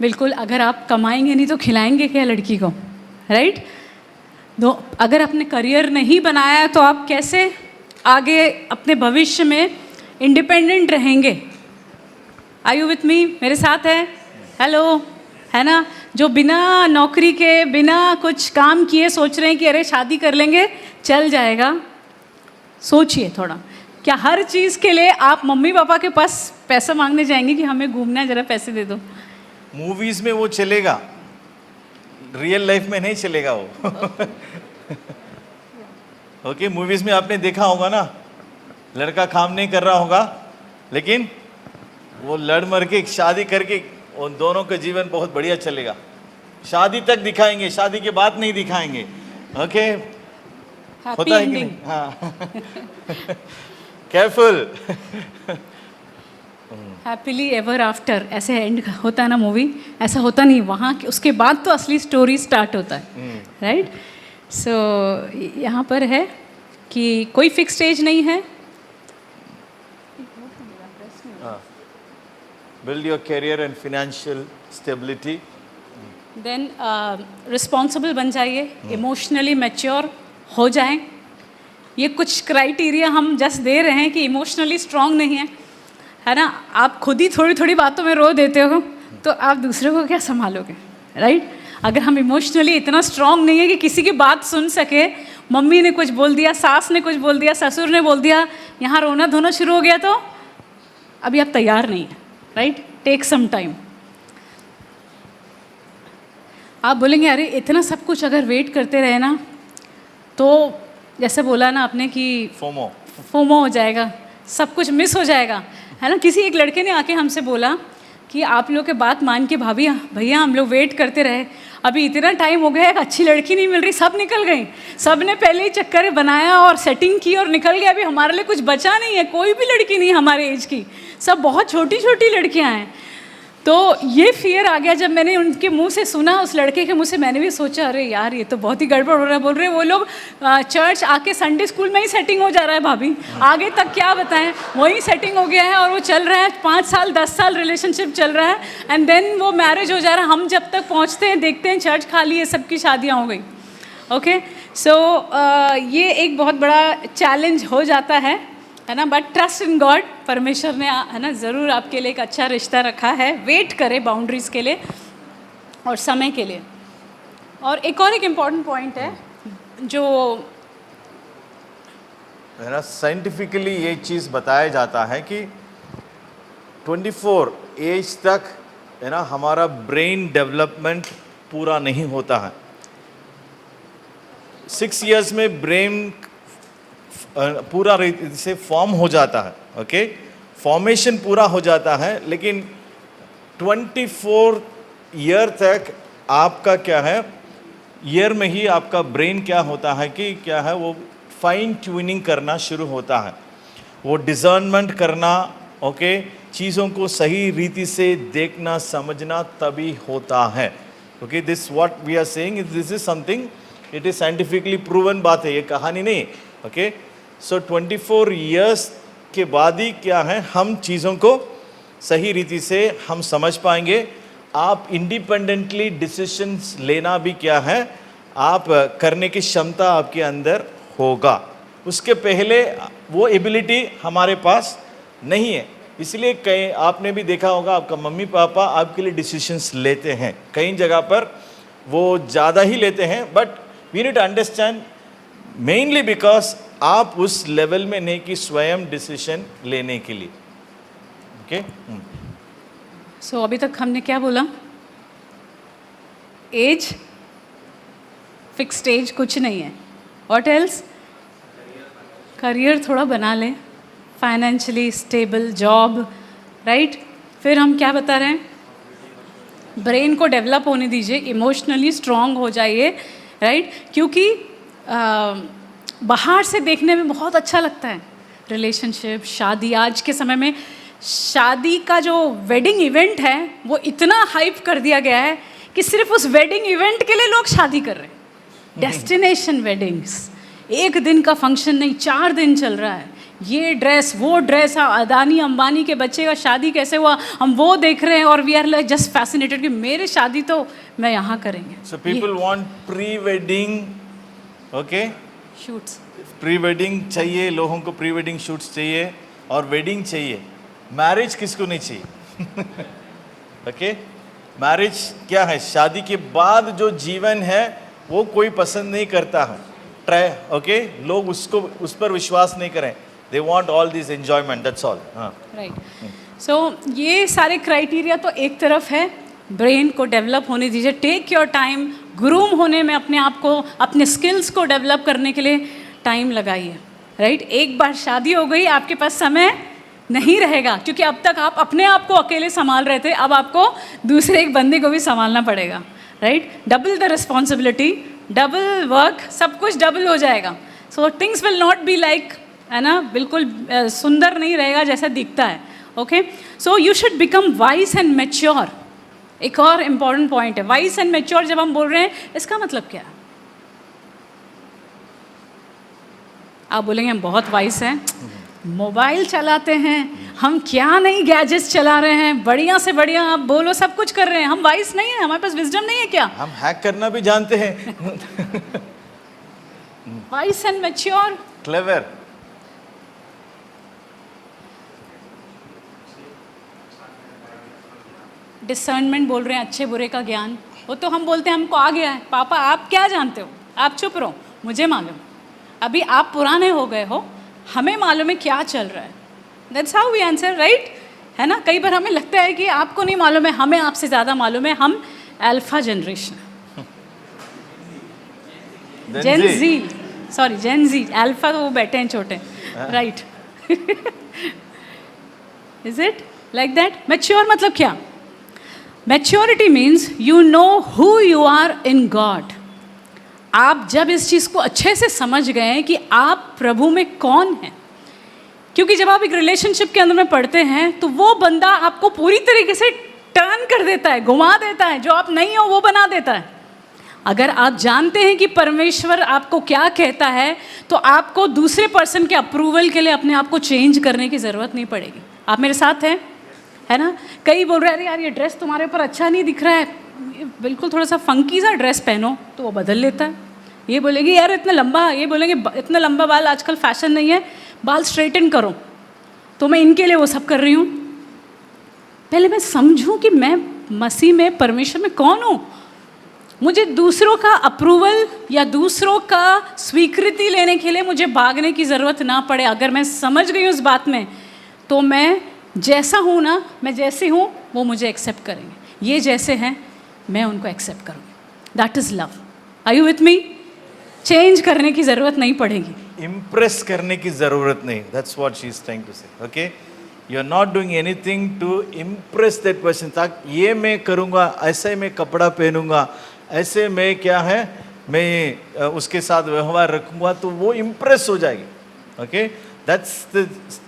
बिल्कुल, अगर आप कमाएंगे नहीं तो खिलाएंगे क्या लड़की को, राइट। तो अगर आपने करियर नहीं बनाया तो आप कैसे आगे अपने भविष्य में इंडिपेंडेंट रहेंगे? Are you with me? मेरे साथ है? हेलो, है ना। जो बिना नौकरी के, बिना कुछ काम किए सोच रहे हैं कि अरे शादी कर लेंगे चल जाएगा, सोचिए थोड़ा। क्या हर चीज़ के लिए आप मम्मी पापा के पास पैसा मांगने जाएंगे कि हमें घूमना है, ज़रा पैसे दे दो? मूवीज में वो चलेगा, रियल लाइफ में नहीं चलेगा वो। ओके, मूवीज में आपने देखा होगा ना, लड़का काम नहीं कर रहा होगा लेकिन वो लड़ मर के शादी करके उन दोनों का जीवन बहुत बढ़िया चलेगा। शादी तक दिखाएंगे, शादी के बाद नहीं दिखाएंगे, ओके। होता है कि नहीं? हाँ। केयरफुल। हैप्पीली एवर आफ्टर ऐसे एंड होता है ना मूवी, ऐसा होता नहीं वहाँ, उसके बाद तो असली स्टोरी स्टार्ट होता है, राइट। सो यहाँ पर है कि कोई फिक्स एज नहीं है। Build your career and financial stability. Then responsible बन जाइए, इमोशनली मैच्योर हो जाएं। ये कुछ क्राइटेरिया हम जस्ट दे रहे हैं कि इमोशनली स्ट्रांग नहीं है ना। आप खुद ही थोड़ी थोड़ी बातों में रो देते हो तो आप दूसरों को क्या संभालोगे, राइट। अगर हम इमोशनली इतना स्ट्रांग नहीं है कि किसी की बात सुन सके, मम्मी ने कुछ बोल दिया, सास ने कुछ बोल दिया, ससुर ने बोल दिया, यहाँ रोना धोना शुरू हो गया, तो अभी आप तैयार नहीं हैं, राइट। Take some time. आप बोलेंगे अरे इतना सब कुछ अगर वेट करते रहे ना तो जैसे बोला ना आपने कि फोमो हो जाएगा, सब कुछ मिस हो जाएगा, है ना। किसी एक लड़के ने आके हमसे बोला कि आप लोग के बात मान के भाभी भैया हम लोग वेट करते रहे, अभी इतना टाइम हो गया, एक अच्छी लड़की नहीं मिल रही, सब निकल गई, सब ने पहले ही चक्कर बनाया और सेटिंग की और निकल गया, अभी हमारे लिए कुछ बचा नहीं है, कोई भी लड़की नहीं हमारे एज की, सब बहुत छोटी छोटी लड़कियां हैं। तो ये फियर आ गया जब मैंने उनके मुंह से सुना, उस लड़के के मुंह से, मैंने भी सोचा अरे यार ये तो बहुत ही गड़बड़ हो रहा है। बोल रहे वो लोग चर्च आके संडे स्कूल में ही सेटिंग हो जा रहा है भाभी, आगे तक क्या बताएं, वही सेटिंग हो गया है और वो चल रहा है, 5 साल 10 साल रिलेशनशिप चल रहा है एंड देन वो मैरिज हो जा रहा है। हम जब तक पहुँचते हैं देखते हैं चर्च खाली है, सबकी शादियाँ हो गई। ओके, सो ये एक बहुत बड़ा चैलेंज हो जाता है ना। बट ट्रस्ट इन गॉड, परमेश्वर ने है ना ज़रूर आपके लिए एक अच्छा रिश्ता रखा है। वेट करें बाउंड्रीज़ के लिए और समय के लिए। और एक इम्पॉर्टेंट पॉइंट है जो है ना, साइंटिफिकली ये चीज़ बताया जाता है कि 24 एज तक है ना हमारा ब्रेन डेवलपमेंट पूरा नहीं होता है। 6 इयर्स में ब्रेन पूरा रीति से फॉर्म हो जाता है, ओके, फॉर्मेशन पूरा हो जाता है, लेकिन 24 ईयर तक आपका क्या है, ईयर में ही आपका ब्रेन क्या होता है कि क्या है, वो फाइन ट्यूनिंग करना शुरू होता है, वो डिजर्नमेंट करना, ओके, चीज़ों को सही रीति से देखना समझना तभी होता है। Okay, this what we are saying, this is something, it is scientifically proven बात है, ये कहानी नहीं। ओके, सो 24 ईयर्स के बाद ही क्या है, हम चीज़ों को सही रीति से हम समझ पाएंगे। आप इंडिपेंडेंटली डिसीजंस लेना भी क्या है, आप करने की क्षमता आपके अंदर होगा। उसके पहले वो एबिलिटी हमारे पास नहीं है। इसलिए कई आपने भी देखा होगा, आपका मम्मी पापा आपके लिए डिसीजंस लेते हैं, कई जगह पर वो ज़्यादा ही लेते हैं, but we need to understand mainly because आप उस लेवल में नहीं कि स्वयं डिसीजन लेने के लिए। ओके, सो अभी तक हमने क्या बोला? एज, फिक्स्ड एज कुछ नहीं है। What else? करियर थोड़ा बना ले, फाइनेंशियली स्टेबल जॉब, राइट। फिर हम क्या बता रहे हैं? ब्रेन को डेवलप होने दीजिए, इमोशनली स्ट्रांग हो जाइए, राइट। क्योंकि बाहर से देखने में बहुत अच्छा लगता है रिलेशनशिप, शादी। आज के समय में शादी का जो वेडिंग इवेंट है वो इतना हाइप कर दिया गया है कि सिर्फ उस वेडिंग इवेंट के लिए लोग शादी कर रहे हैं। डेस्टिनेशन वेडिंग्स, एक दिन का फंक्शन नहीं, 4 दिन चल रहा है, ये ड्रेस वो ड्रेस, अदानी अंबानी के बच्चे का शादी कैसे हुआ हम वो देख रहे हैं, और we are like just fascinated कि मेरे शादी तो मैं यहाँ करेंगे। So people want pre wedding, okay, shoots, pre wedding चाहिए, लोगों को प्री वेडिंग शूट्स चाहिए और वेडिंग चाहिए। मैरिज किसको नहीं चाहिए? ओके, मैरिज क्या है? शादी के बाद जो जीवन है वो कोई पसंद नहीं करता है, ट्राई, ओके, लोग उसको उस पर विश्वास नहीं करें, they want all this enjoyment, that's all. हाँ, राइट। सो ये सारे क्राइटेरिया तो एक तरफ है, ब्रेन को डेवलप होने दीजिए, टेक योर टाइम, ग्रूम होने में अपने आप को, अपने स्किल्स को डेवलप करने के लिए टाइम लगाइए, राइट। एक बार शादी हो गई आपके पास समय नहीं रहेगा, क्योंकि अब तक आप अपने आप को अकेले संभाल रहे थे, अब आपको दूसरे एक बंदे को भी संभालना पड़ेगा, right. Double the responsibility, double work, सब कुछ डबल हो जाएगा। So things will not be like, है ना, बिल्कुल सुंदर नहीं रहेगा जैसा दिखता है। Okay, so you should become wise and mature. एक और इम्पॉर्टेंट पॉइंट है, वाइज एंड मैच्योर जब हम बोल रहे हैं इसका मतलब क्या है? आप बोलेंगे हम बहुत वाइज हैं, मोबाइल चलाते हैं, हम क्या नहीं गैजेट्स चला रहे हैं, बढ़िया से बढ़िया आप बोलो सब कुछ कर रहे हैं, हम वाइज नहीं है? हमारे पास विजडम नहीं है क्या? हम हैक करना भी जानते हैं। Wise and mature, clever. Discernment बोल रहे हैं, अच्छे बुरे का ज्ञान। वो तो हम बोलते हैं हमको आ गया है। पापा आप क्या जानते हो? आप चुप रहो, मुझे मालूम। अभी आप पुराने हो गए हो, हमें मालूम है क्या चल रहा है। That's how we answer, right, है ना। कई बार हमें लगता है कि आपको नहीं मालूम है, हमें आपसे ज़्यादा मालूम है। हम alpha generation, Gen Z, sorry Gen Z, alpha तो वो बैठे हैं छोटे, right. Is it like that? Mature मतलब क्या? Maturity means you know who you are in God. आप जब इस चीज़ को अच्छे से समझ गए कि आप प्रभु में कौन हैं, क्योंकि जब आप एक रिलेशनशिप के अंदर में पढ़ते हैं तो वो बंदा आपको पूरी तरीके से टर्न कर देता है, घुमा देता है, जो आप नहीं हो वो बना देता है। अगर आप जानते हैं कि परमेश्वर आपको क्या कहता है तो आपको दूसरे पर्सन के अप्रूवल के लिए अपने आप को चेंज करने की ज़रूरत नहीं पड़ेगी। आप मेरे साथ हैं, है ना। कई बोल रहे हैं अरे यार ये ड्रेस तुम्हारे ऊपर अच्छा नहीं दिख रहा है, बिल्कुल थोड़ा सा फंकी सा ड्रेस पहनो, तो वो बदल लेता है। ये बोलेगी यार इतना लंबा, ये बोलेंगे इतना लंबा बाल आजकल फैशन नहीं है, बाल स्ट्रेटन करो, तो मैं इनके लिए वो सब कर रही हूँ। पहले मैं समझूं कि मैं मसीह में, परमेश्वर में कौन हूँ। मुझे दूसरों का अप्रूवल या दूसरों का स्वीकृति लेने के लिए मुझे भागने की ज़रूरत ना पड़े। अगर मैं समझ गई उस बात में, तो मैं जैसा हूँ ना, मैं जैसी हूँ वो मुझे एक्सेप्ट करेंगे। ये जैसे हैं मैं उनको एक्सेप्ट करूँगी। That is love. Are you with me? Change करने की ज़रूरत नहीं पड़ेगी, इम्प्रेस करने की ज़रूरत नहीं। That's what she is trying to say. Okay, you are not doing anything to impress that person. ताकि ये मैं करूँगा, ऐसे मैं कपड़ा पहनूंगा, ऐसे मैं क्या है, मैं उसके साथ व्यवहार रखूँगा, तो वो इम्प्रेस हो जाएगी। Okay, that's the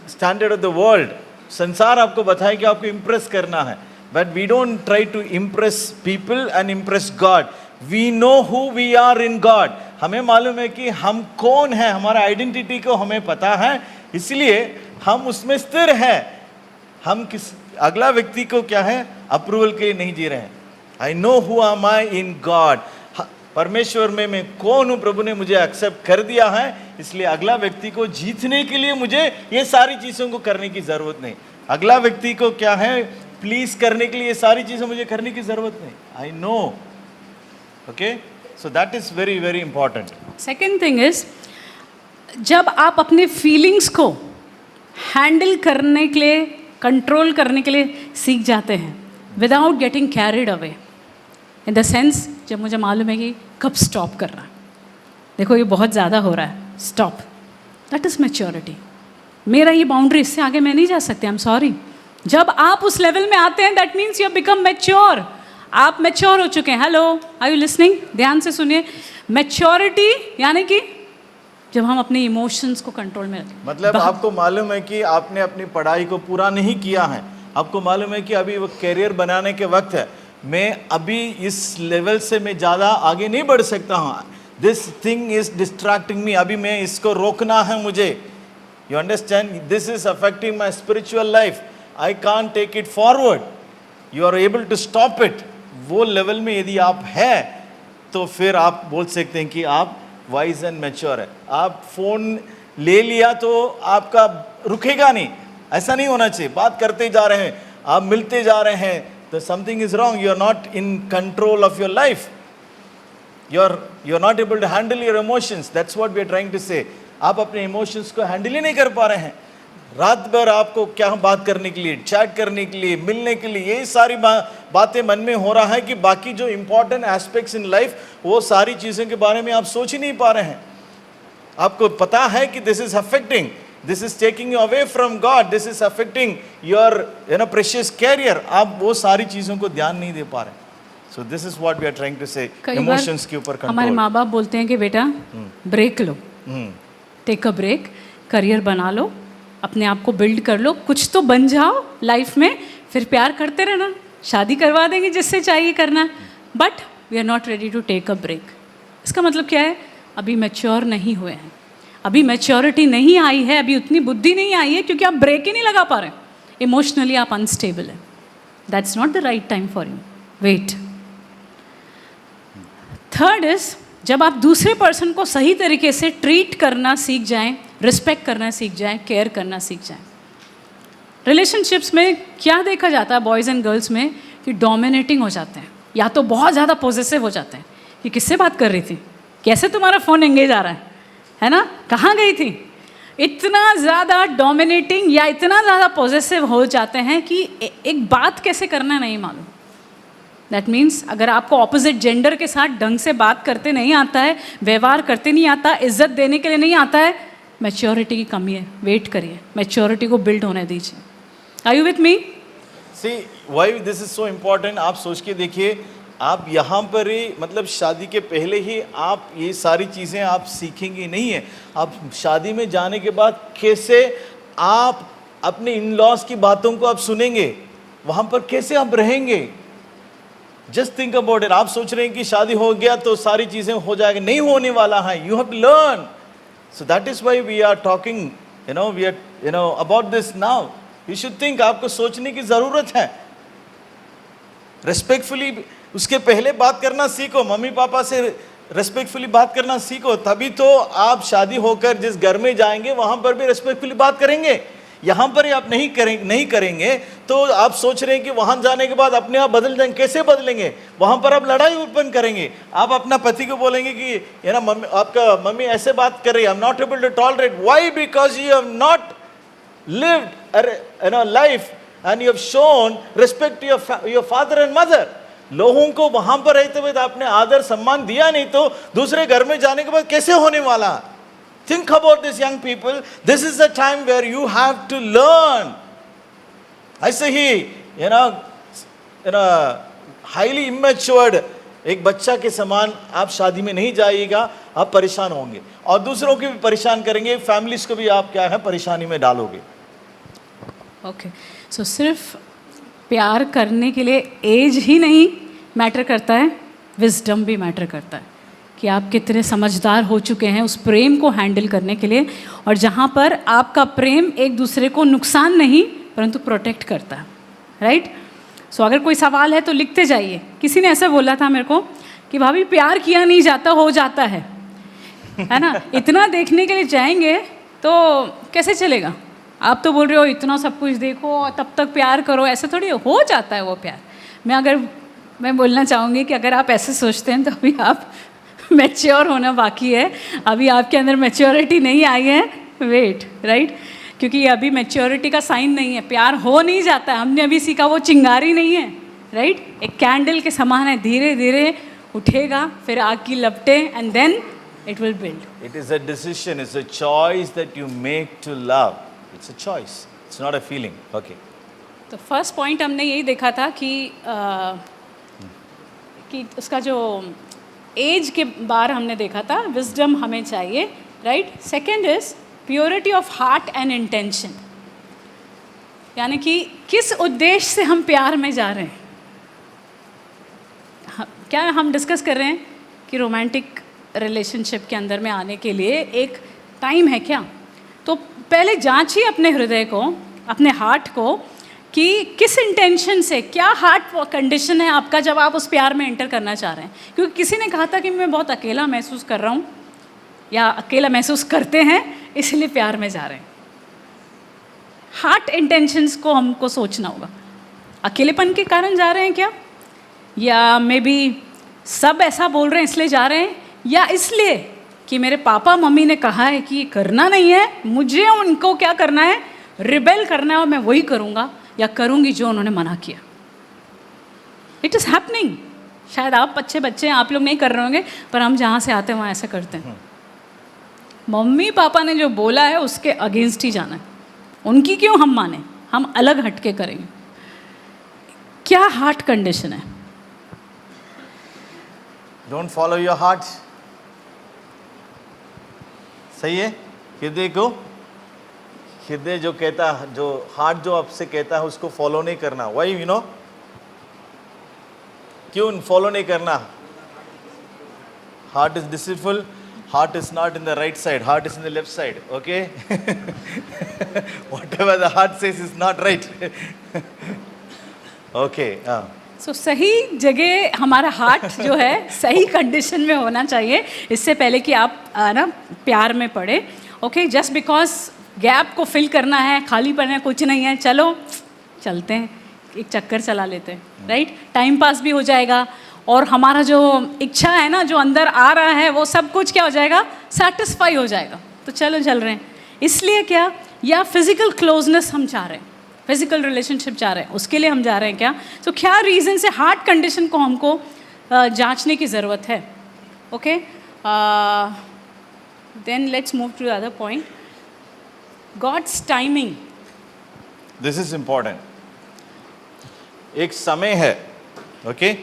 standard of the world. संसार आपको बताए कि आपको इम्प्रेस करना है, but we don't try to impress people and impress God. We know who we are in God. हमें मालूम है कि हम कौन हैं, हमारा आइडेंटिटी को हमें पता है, इसलिए हम उसमें स्थिर हैं। हम किस अगला व्यक्ति को क्या है, अप्रूवल के लिए नहीं जी रहे हैं। I know who am I in God. परमेश्वर में मैं कौन हूँ, प्रभु ने मुझे एक्सेप्ट कर दिया है, इसलिए अगला व्यक्ति को जीतने के लिए मुझे ये सारी चीज़ों को करने की ज़रूरत नहीं। अगला व्यक्ति को क्या है, प्लीज करने के लिए ये सारी चीज़ें मुझे करने की ज़रूरत नहीं। I know. Okay, so that is very very important. Second thing is, जब आप अपने फीलिंग्स को हैंडल करने के लिए, कंट्रोल करने के लिए सीख जाते हैं without getting carried away, in the sense जब मुझे मालूम है कि कब स्टॉप करना है, देखो ये बहुत ज़्यादा हो रहा है, स्टॉप। That is maturity. मेरा ये बाउंड्री, इससे आगे मैं नहीं जा सकती, आई एम सॉरी। जब आप उस लेवल में आते हैं, that means you become mature. आप मैच्योर हो चुके हैं। Hello, are you listening? ध्यान से सुनिए। मैच्योरिटी यानी कि जब हम अपने इमोशंस को कंट्रोल में रखें। मतलब आपको मालूम है कि आपने अपनी पढ़ाई को पूरा नहीं किया है, आपको मालूम है कि अभी वो कैरियर बनाने के वक्त है, मैं अभी इस लेवल से मैं ज़्यादा आगे नहीं बढ़ सकता हूँ, this thing is distracting me, अभी मैं इसको रोकना है मुझे। You understand? This is affecting my spiritual life, I can't take it forward. You are able to stop it. वो लेवल में यदि आप है तो फिर आप बोल सकते हैं कि आप वाइज एंड मैच्योर है। आप फोन ले लिया तो आपका रुकेगा नहीं, ऐसा नहीं होना चाहिए। बात करते जा रहे हैं, आप मिलते जा रहे हैं, तो something is wrong. You are not in control of your life, you are not able to handle your emotions. That's what we are trying to say. आप अपने इमोशंस को हैंडल ही नहीं कर पा रहे हैं। रात भर आपको क्या बात करने के लिए, चैट करने के लिए, मिलने के लिए, यही सारी बातें मन में हो रहा है कि बाकी जो इंपॉर्टेंट एस्पेक्ट्स इन लाइफ, वो सारी चीज़ों के बारे में आप सोच ही नहीं पा रहे हैं। आपको पता है कि this is affecting, this is taking you away from God, this is affecting your precious career. आप वो सारी चीज़ों को ध्यान नहीं दे पा रहे। So this is what we are trying to say. Emotions के ऊपर हमारे माँ बाप बोलते हैं कि बेटा ब्रेक लो, टेक अ ब्रेक, करियर बना लो, अपने आप को बिल्ड कर लो, कुछ तो बन जाओ लाइफ में, फिर प्यार करते रहना, शादी करवा देंगे जिससे चाहिए करना। But we are not ready to take a break. इसका मतलब क्या है? अभी मैच्योर नहीं हुए हैं, अभी मैच्योरिटी नहीं आई है, अभी उतनी बुद्धि नहीं आई है, क्योंकि आप ब्रेक ही नहीं लगा पा रहे। इमोशनली आप अनस्टेबल है। That's not the right time for you, wait. Third is, जब आप दूसरे पर्सन को सही तरीके से ट्रीट करना सीख जाएं, रिस्पेक्ट करना सीख जाएं, केयर करना सीख जाएं। रिलेशनशिप्स में क्या देखा जाता है बॉयज़ एंड गर्ल्स में, कि डोमिनेटिंग हो जाते हैं, या तो बहुत ज़्यादा पॉजेसिव हो जाते हैं कि किससे बात कर रही थी, कैसे तुम्हारा फ़ोन एंगेज आ रहा है ना, कहाँ गई थी। इतना ज़्यादा डोमिनेटिंग या इतना ज़्यादा पॉजेसिव हो जाते हैं कि एक बात कैसे करना नहीं मालूम। दैट मीन्स अगर आपको ऑपोजिट जेंडर के साथ ढंग से बात करते नहीं आता है, व्यवहार करते नहीं आता, इज्जत देने के लिए नहीं आता है, मैच्योरिटी की कमी है। वेट करिए, मैच्योरिटी को बिल्ड होने दीजिए। Are you with me? See why this is so important. आप सोच के देखिए, आप यहाँ पर ही मतलब शादी के पहले ही आप ये सारी चीज़ें आप सीखेंगे नहीं है। आप शादी में जाने के बाद कैसे आप अपने इन लॉज की बातों को आप सुनेंगे, वहाँ पर कैसे आप रहेंगे। Just think about it. आप सोच रहे हैं कि शादी हो गया तो सारी चीज़ें हो जाएगी, नहीं होने वाला है। You have to learn. So that is why we are talking we are about this now. You should think. आपको सोचने की ज़रूरत है। रेस्पेक्टफुली उसके पहले बात करना सीखो, मम्मी पापा से रेस्पेक्टफुली बात करना सीखो, तभी तो आप शादी होकर जिस घर में जाएंगे वहाँ पर भी रेस्पेक्टफुली बात करेंगे। यहाँ पर ही आप नहीं करेंगे तो आप सोच रहे हैं कि वहां जाने के बाद अपने आप बदल जाएंगे। कैसे बदलेंगे? वहां पर आप लड़ाई उत्पन्न करेंगे। आप अपना पति को बोलेंगे कि ये ना मम्मी, आपका मम्मी ऐसे बात कर रही है, I am not able to tolerate. Why? Because you have not lived life and you have shown respect to your father and mother. लोगों को वहां पर रहते हुए आपने आदर सम्मान दिया नहीं तो दूसरे घर में जाने के बाद कैसे होने वाला? Think about this, young people. This is the time where you have to learn. ऐसे ही highly immatured एक बच्चा के समान आप शादी में नहीं जाइएगा, आप परेशान होंगे और दूसरों को भी परेशान करेंगे, फैमिलीज को भी आप क्या है परेशानी में डालोगे। ओके, सो सिर्फ प्यार करने के लिए एज ही नहीं मैटर करता है, विजडम भी मैटर करता है कि आप कितने समझदार हो चुके हैं उस प्रेम को हैंडल करने के लिए, और जहाँ पर आपका प्रेम एक दूसरे को नुकसान नहीं परंतु प्रोटेक्ट करता है, राइट? सो अगर कोई सवाल है तो लिखते जाइए। किसी ने ऐसा बोला था मेरे को कि भाभी प्यार किया नहीं जाता, हो जाता है ना? इतना देखने के लिए जाएंगे तो कैसे चलेगा? आप तो बोल रहे हो इतना सब कुछ देखो तब तक प्यार करो, ऐसे थोड़ी हो जाता है वो प्यार। मैं बोलना चाहूँगी कि अगर आप ऐसे सोचते हैं तो अभी आप मैच्योर होना बाकी है, अभी आपके अंदर मैच्योरिटी नहीं आई है, वेट, राइट? क्योंकि ये अभी मैच्योरिटी का साइन नहीं है, प्यार हो नहीं जाता है। हमने अभी सीखा वो चिंगारी नहीं है, राइट? एक कैंडल के समान है, धीरे धीरे उठेगा, फिर आग की लपटे and then it will build. It is a decision, it's a choice that you make to love. It's a choice, it's not a feeling. Okay. तो फर्स्ट पॉइंट हमने यही देखा था कि उसका जो एज के बार हमने देखा था, विजडम हमें चाहिए, right? Second is purity of heart and intention, यानी कि किस उद्देश्य से हम प्यार में जा रहे हैं। क्या हम डिस्कस कर रहे हैं कि रोमांटिक रिलेशनशिप के अंदर में आने के लिए एक टाइम है क्या? तो पहले जांचिए अपने हृदय को, अपने हार्ट को कि किस इंटेंशन से, क्या हार्ट कंडीशन है आपका जब आप उस प्यार में एंटर करना चाह रहे हैं। क्योंकि किसी ने कहा था कि मैं बहुत अकेला महसूस कर रहा हूँ या अकेला महसूस करते हैं इसलिए प्यार में जा रहे हैं। हार्ट इंटेंशंस को हमको सोचना होगा। अकेलेपन के कारण जा रहे हैं क्या, या मे बी सब ऐसा बोल रहे हैं इसलिए जा रहे हैं, या इसलिए कि मेरे पापा मम्मी ने कहा है कि ये करना नहीं है, मुझे उनको क्या करना है, रिबेल करना है और मैं वही करूँगा या करूँगी जो उन्होंने मना किया। It is happening. शायद आप अच्छे बच्चे हैं, आप लोग नहीं कर रहे होंगे, पर हम जहाँ से आते हैं वहाँ ऐसा करते हैं। मम्मी पापा ने जो बोला है उसके अगेंस्ट ही जाना है, उनकी क्यों हम माने, हम अलग हटके करेंगे। क्या हार्ट कंडीशन है? Don't follow your heart. सही है? हृदय को, हृदय जो कहता है, जो हार्ट जो आपसे कहता है उसको फॉलो नहीं करना। वाई? यू नो क्यों फॉलो नहीं करना? Heart is deceitful, heart is not in the right side, heart is in the left side. Okay. Whatever the heart says is not right. Okay. So सही जगह हमारा हार्ट जो है सही कंडीशन में होना चाहिए इससे पहले कि आप ना प्यार में पड़े। ओके, जस्ट बिकॉज गैप को फिल करना है, खाली पड़ना है, कुछ नहीं है, चलो चलते हैं, एक चक्कर चला लेते हैं, राइट? टाइम पास भी हो जाएगा और हमारा जो इच्छा है ना, जो अंदर आ रहा है, वो सब कुछ क्या हो जाएगा, सेटिस्फाई हो जाएगा। तो चलो चल रहे हैं, इसलिए क्या, या फिजिकल क्लोजनेस हम चाह रहे हैं, फिजिकल रिलेशनशिप चाह रहे हैं, उसके लिए हम जा रहे हैं क्या? तो क्या रीज़न से हार्ट कंडीशन को हमको जांचने की ज़रूरत है। Okay, then let's move to the other point, God's timing. This is important. एक समय है, ओके,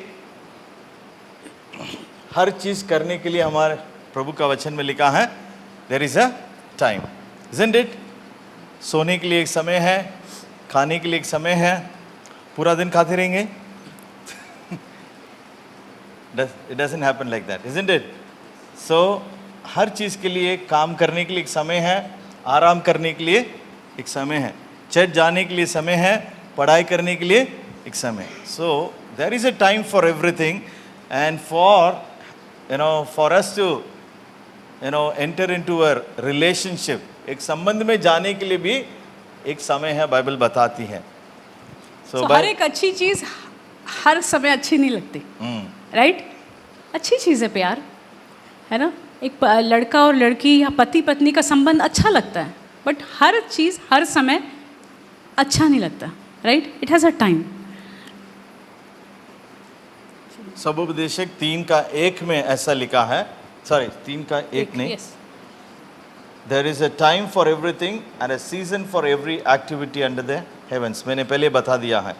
हर चीज करने के लिए हमारे प्रभु का वचन में लिखा है there is a time, isn't it? सोने के लिए एक समय है, खाने के लिए एक समय है, पूरा दिन खाते रहेंगे? It doesn't happen like that, isn't it? So हर चीज के लिए, काम करने के लिए एक समय है, आराम करने के लिए एक समय है, चर्च जाने के लिए समय है, पढ़ाई करने के लिए एक समय। So there is a time for everything, and for us to enter into a relationship, एक संबंध में जाने के लिए भी एक समय है, बाइबल बताती है। So, हर एक अच्छी चीज़ हर समय अच्छी नहीं लगती, राइट? अच्छी चीज़ है प्यार, है ना? एक लड़का और लड़की या पति पत्नी का संबंध अच्छा लगता है, बट हर चीज़ हर समय अच्छा नहीं लगता, right? It has a time. सबोपदेशक 3:1 में ऐसा लिखा है, सॉरी 3:1 नहीं, Yes. There is a time for everything and a season for every activity under the heavens. मैंने पहले बता दिया है।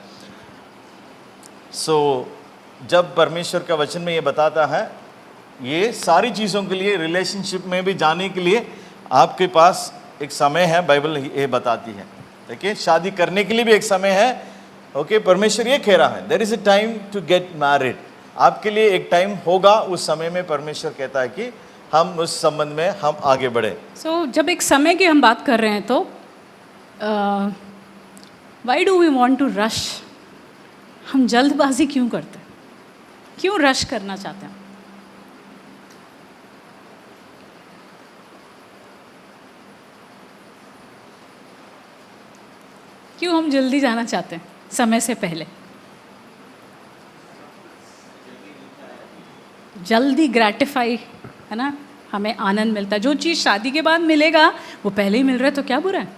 सो जब परमेश्वर का वचन में ये बताता है, ये सारी चीज़ों के लिए, रिलेशनशिप में भी जाने के लिए आपके पास एक समय है, बाइबल ये बताती है। देखिए, शादी करने के लिए भी एक समय है। ओके, परमेश्वर ये कह रहा है, there is a time to get married. आपके लिए एक टाइम होगा, उस समय में परमेश्वर कहता है कि हम उस संबंध में हम आगे बढ़े। सो जब एक समय की हम बात कर रहे हैं तो why do we want to rush? हम जल्दबाजी क्यों करते हैं? क्यों रश करना चाहते हैं? क्यों हम जल्दी जाना चाहते हैं समय से पहले? जल्दी ग्रेटिफाई, है ना, हमें आनंद मिलता है। जो चीज़ शादी के बाद मिलेगा वो पहले ही मिल रहा है तो क्या बुरा है,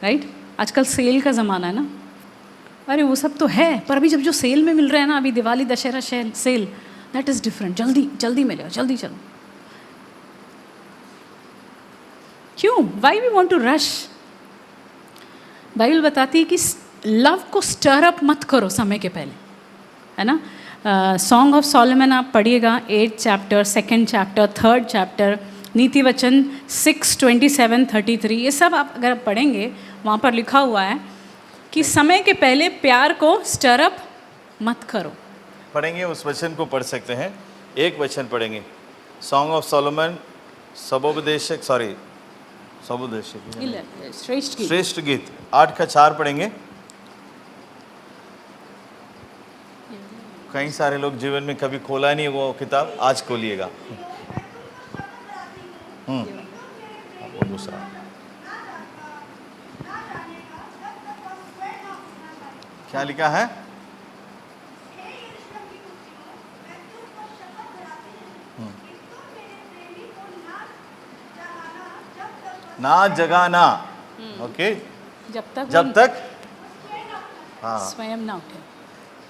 राइट? आजकल सेल का ज़माना है ना। अरे वो सब तो है, पर अभी जब जो सेल में मिल रहा है ना, अभी Diwali Dussehra sale, that is different. जल्दी जल्दी मिलेगा, जल्दी चलो। क्यों? Why we want to rush? Bible बताती है कि लव को स्टर अप मत करो समय के पहले, है ना? सॉन्ग ऑफ सॉलोमन आप पढ़िएगा, 8th chapter, 2nd chapter, 3rd chapter, नीति वचन 6:27-33, ये सब आप अगर पढ़ेंगे, वहाँ पर लिखा हुआ है कि समय के पहले प्यार को स्टर अप मत करो। पढ़ेंगे, उस वचन को पढ़ सकते हैं। एक वचन पढ़ेंगे, सॉन्ग ऑफ सोलोमन, सबोपदेशक, सॉरी सबोपदेशक, श्रेष्ठ गीत 8:4 पढ़ेंगे। कई सारे लोग जीवन में कभी खोला नहीं वो किताब, आज खोलिएगा। वो दूसरा, क्या लिखा है? ना जगाना, ओके, जब तक हाँ, स्वयं ना उठे,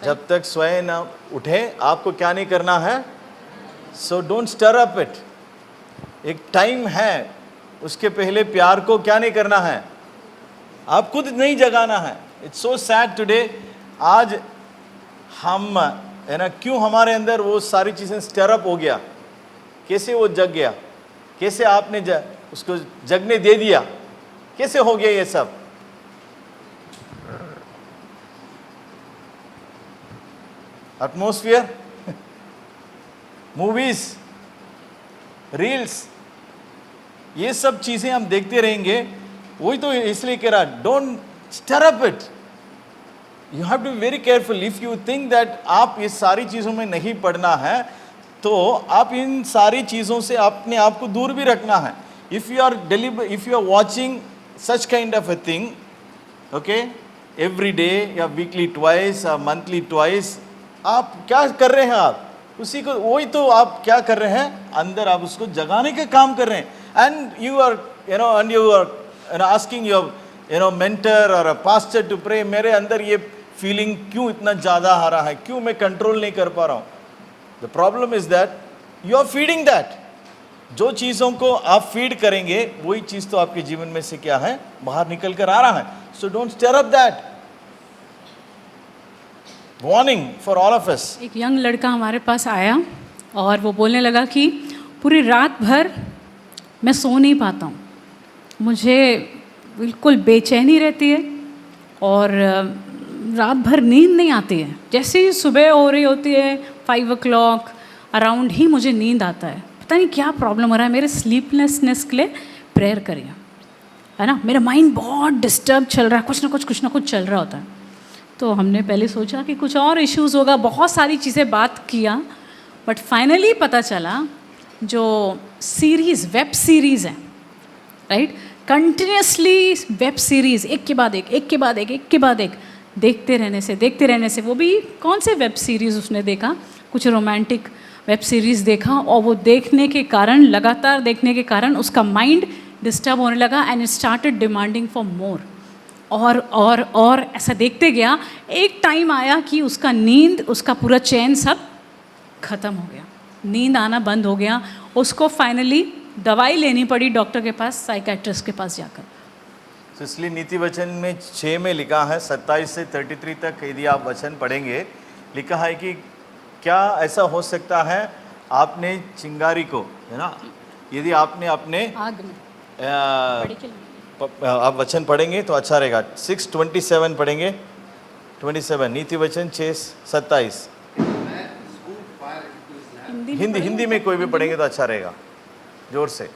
जब तक स्वयं ना उठे आपको क्या नहीं करना है। So don't stir up it. एक टाइम है, उसके पहले प्यार को क्या नहीं करना है, आप खुद नहीं जगाना है। इट्स सो सैड टुडे, आज हम, है ना, क्यों हमारे अंदर वो सारी चीज़ें स्टर अप हो गया, कैसे वो जग गया, कैसे आपने उसको जगने दे दिया, कैसे हो गया ये सब? एटमॉस्फेयर, मूवीज, रील्स, ये सब चीजें हम देखते रहेंगे। वही तो इसलिए कह रहा, don't stir up it. You have to be very careful. If you think that आप ये सारी चीजों में नहीं पढ़ना है, तो आप इन सारी चीजों से अपने आप को दूर भी रखना है। If you are watching such kind of a thing, okay, every day या वीकली ट्वाइस या मंथली ट्वाइस, आप क्या कर रहे हैं? आप उसी को, वही तो आप क्या कर रहे हैं, अंदर आप उसको जगाने का काम कर रहे हैं। And you are asking your mentor और अ पास्टर टू प्रे, मेरे अंदर ये फीलिंग क्यों इतना ज़्यादा आ रहा है, क्यों मैं कंट्रोल नहीं कर पा रहा हूँ? The problem is that you are feeding that. जो चीज़ों को आप फीड करेंगे, वही चीज़ तो आपके जीवन में से क्या है, बाहर निकल कर आ रहा है। So don't stir up that. Warning for all of us. एक यंग लड़का हमारे पास आया और वो बोलने लगा कि पूरी रात भर मैं सो नहीं पाता हूँ, मुझे बिल्कुल बेचैनी रहती है और रात भर नींद नहीं आती है। जैसे ही सुबह हो रही होती है 5 o'clock अराउंड ही मुझे नींद आता है। पता नहीं क्या प्रॉब्लम हो रहा है, मेरे स्लीपलेसनेस के लिए प्रेयर करिए, है ना। मेरा माइंड बहुत डिस्टर्ब चल रहा है, कुछ ना कुछ चल रहा होता है। तो हमने पहले सोचा कि कुछ और इश्यूज़ होगा, बहुत सारी चीज़ें बात किया, बट फाइनली पता चला जो सीरीज़, वेब सीरीज़ है, राइट, कंटिन्यूसली वेब सीरीज़ एक के बाद एक देखते रहने से, वो भी कौन से वेब सीरीज़ उसने देखा, कुछ रोमांटिक वेब सीरीज़ देखा, और वो देखने के कारण, लगातार देखने के कारण उसका माइंड डिस्टर्ब होने लगा and it started demanding for more, और ऐसा देखते गया। एक टाइम आया कि उसका नींद, उसका पूरा चैन सब ख़त्म हो गया, नींद आना बंद हो गया। उसको फाइनली दवाई लेनी पड़ी डॉक्टर के पास, साइकेट्रिस्ट के पास जाकर। तो इसलिए नीति वचन में 6 में लिखा है 27 से 33 तक, यदि आप वचन पढ़ेंगे, लिखा है कि क्या ऐसा हो सकता है आपने चिंगारी को, है ना, यदि आपने अपने आग में आप वचन पढ़ेंगे तो अच्छा रहेगा। 6:27 पढ़ेंगे, 27 नीति वचन 6:27 हिंदी में कोई भी पढ़ेंगे तो अच्छा रहेगा, जोर से।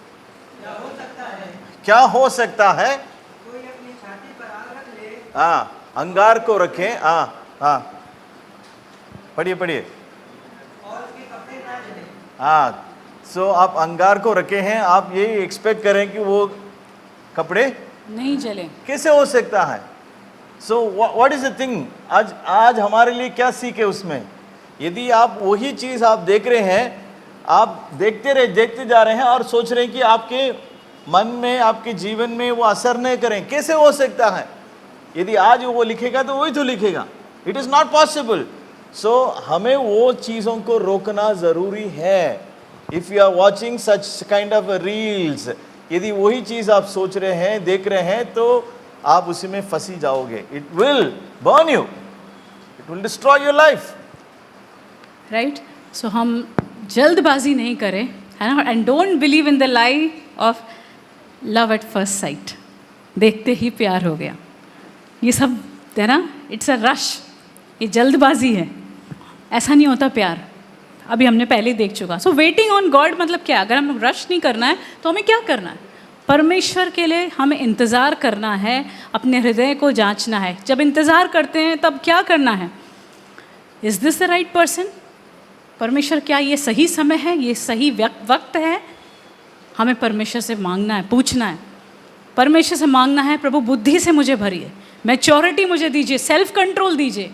क्या हो सकता है कोई अपनी छाती पर आग रख ले, हाँ, अंगार को रखें, हाँ पढ़िए और उसके कपड़े ना जले। हाँ, सो आप अंगार को रखे हैं, आप ये एक्सपेक्ट करें कि वो कपड़े नहीं जले। कैसे हो सकता है? सो व्हाट इज द थिंग, आज हमारे लिए क्या सीख है उसमें? यदि आप वही चीज़ आप देख रहे हैं, आप देखते जा रहे हैं और सोच रहे हैं कि आपके मन में, आपके जीवन में वो असर नहीं करें, कैसे हो सकता है? यदि आज वो लिखेगा तो वही तो लिखेगा, it is not possible. So हमें वो चीज़ों को रोकना ज़रूरी है। If you are watching such kind of reels, यदि वही चीज़ आप सोच रहे हैं, देख रहे हैं, तो आप उसी में फंसी जाओगे। It will burn you, it will destroy your life. Right, so हम जल्दबाजी नहीं करें, है ना, and don't believe in the lie of love at first sight, देखते ही प्यार हो गया, ये सब है ना, इट्स अ रश, ये जल्दबाजी है, ऐसा नहीं होता प्यार। अभी हमने पहले ही देख चुका। सो वेटिंग ऑन गॉड मतलब क्या? अगर हमें रश नहीं करना है तो हमें क्या करना है? परमेश्वर के लिए हमें इंतज़ार करना है, अपने हृदय को जांचना है। जब इंतज़ार करते हैं तब क्या करना है? Is this the right person? परमेश्वर, क्या ये सही समय है, ये सही वक्त है? हमें परमेश्वर से मांगना है, पूछना है, परमेश्वर से मांगना है, प्रभु बुद्धि से मुझे भरिए, मैच्योरिटी मुझे दीजिए, सेल्फ कंट्रोल दीजिए।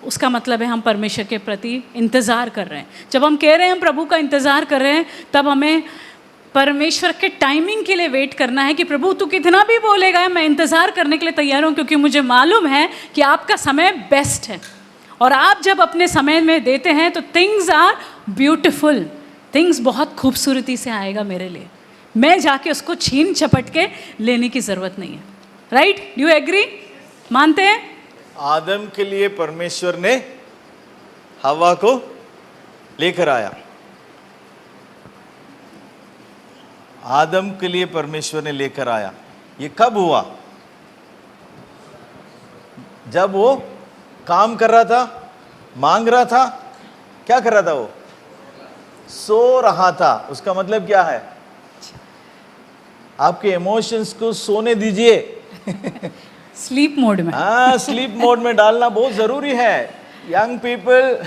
उसका मतलब है हम परमेश्वर के प्रति इंतज़ार कर रहे हैं। जब हम कह रहे हैं हम प्रभु का इंतज़ार कर रहे हैं, तब हमें परमेश्वर के टाइमिंग के लिए वेट करना है कि प्रभु तू कितना भी बोलेगा, मैं इंतज़ार करने के लिए तैयार हूँ, क्योंकि मुझे मालूम है कि आपका समय बेस्ट है। और आप जब अपने समय में देते हैं तो थिंग्स आर ब्यूटिफुल, थिंग्स बहुत खूबसूरती से आएगा मेरे लिए। मैं जाके उसको छीन झपट के लेने की ज़रूरत नहीं है। Right, do you agree? मानते हैं? आदम के लिए परमेश्वर ने हवा को लेकर आया। आदम के लिए परमेश्वर ने लेकर आया। ये कब हुआ? जब वो काम कर रहा था, मांग रहा था, क्या कर रहा था? वो सो रहा था। उसका मतलब क्या है? आपके इमोशंस को सोने दीजिए। स्लीप मोड में। हाँ, स्लीप मोड में डालना बहुत जरूरी है। Young people,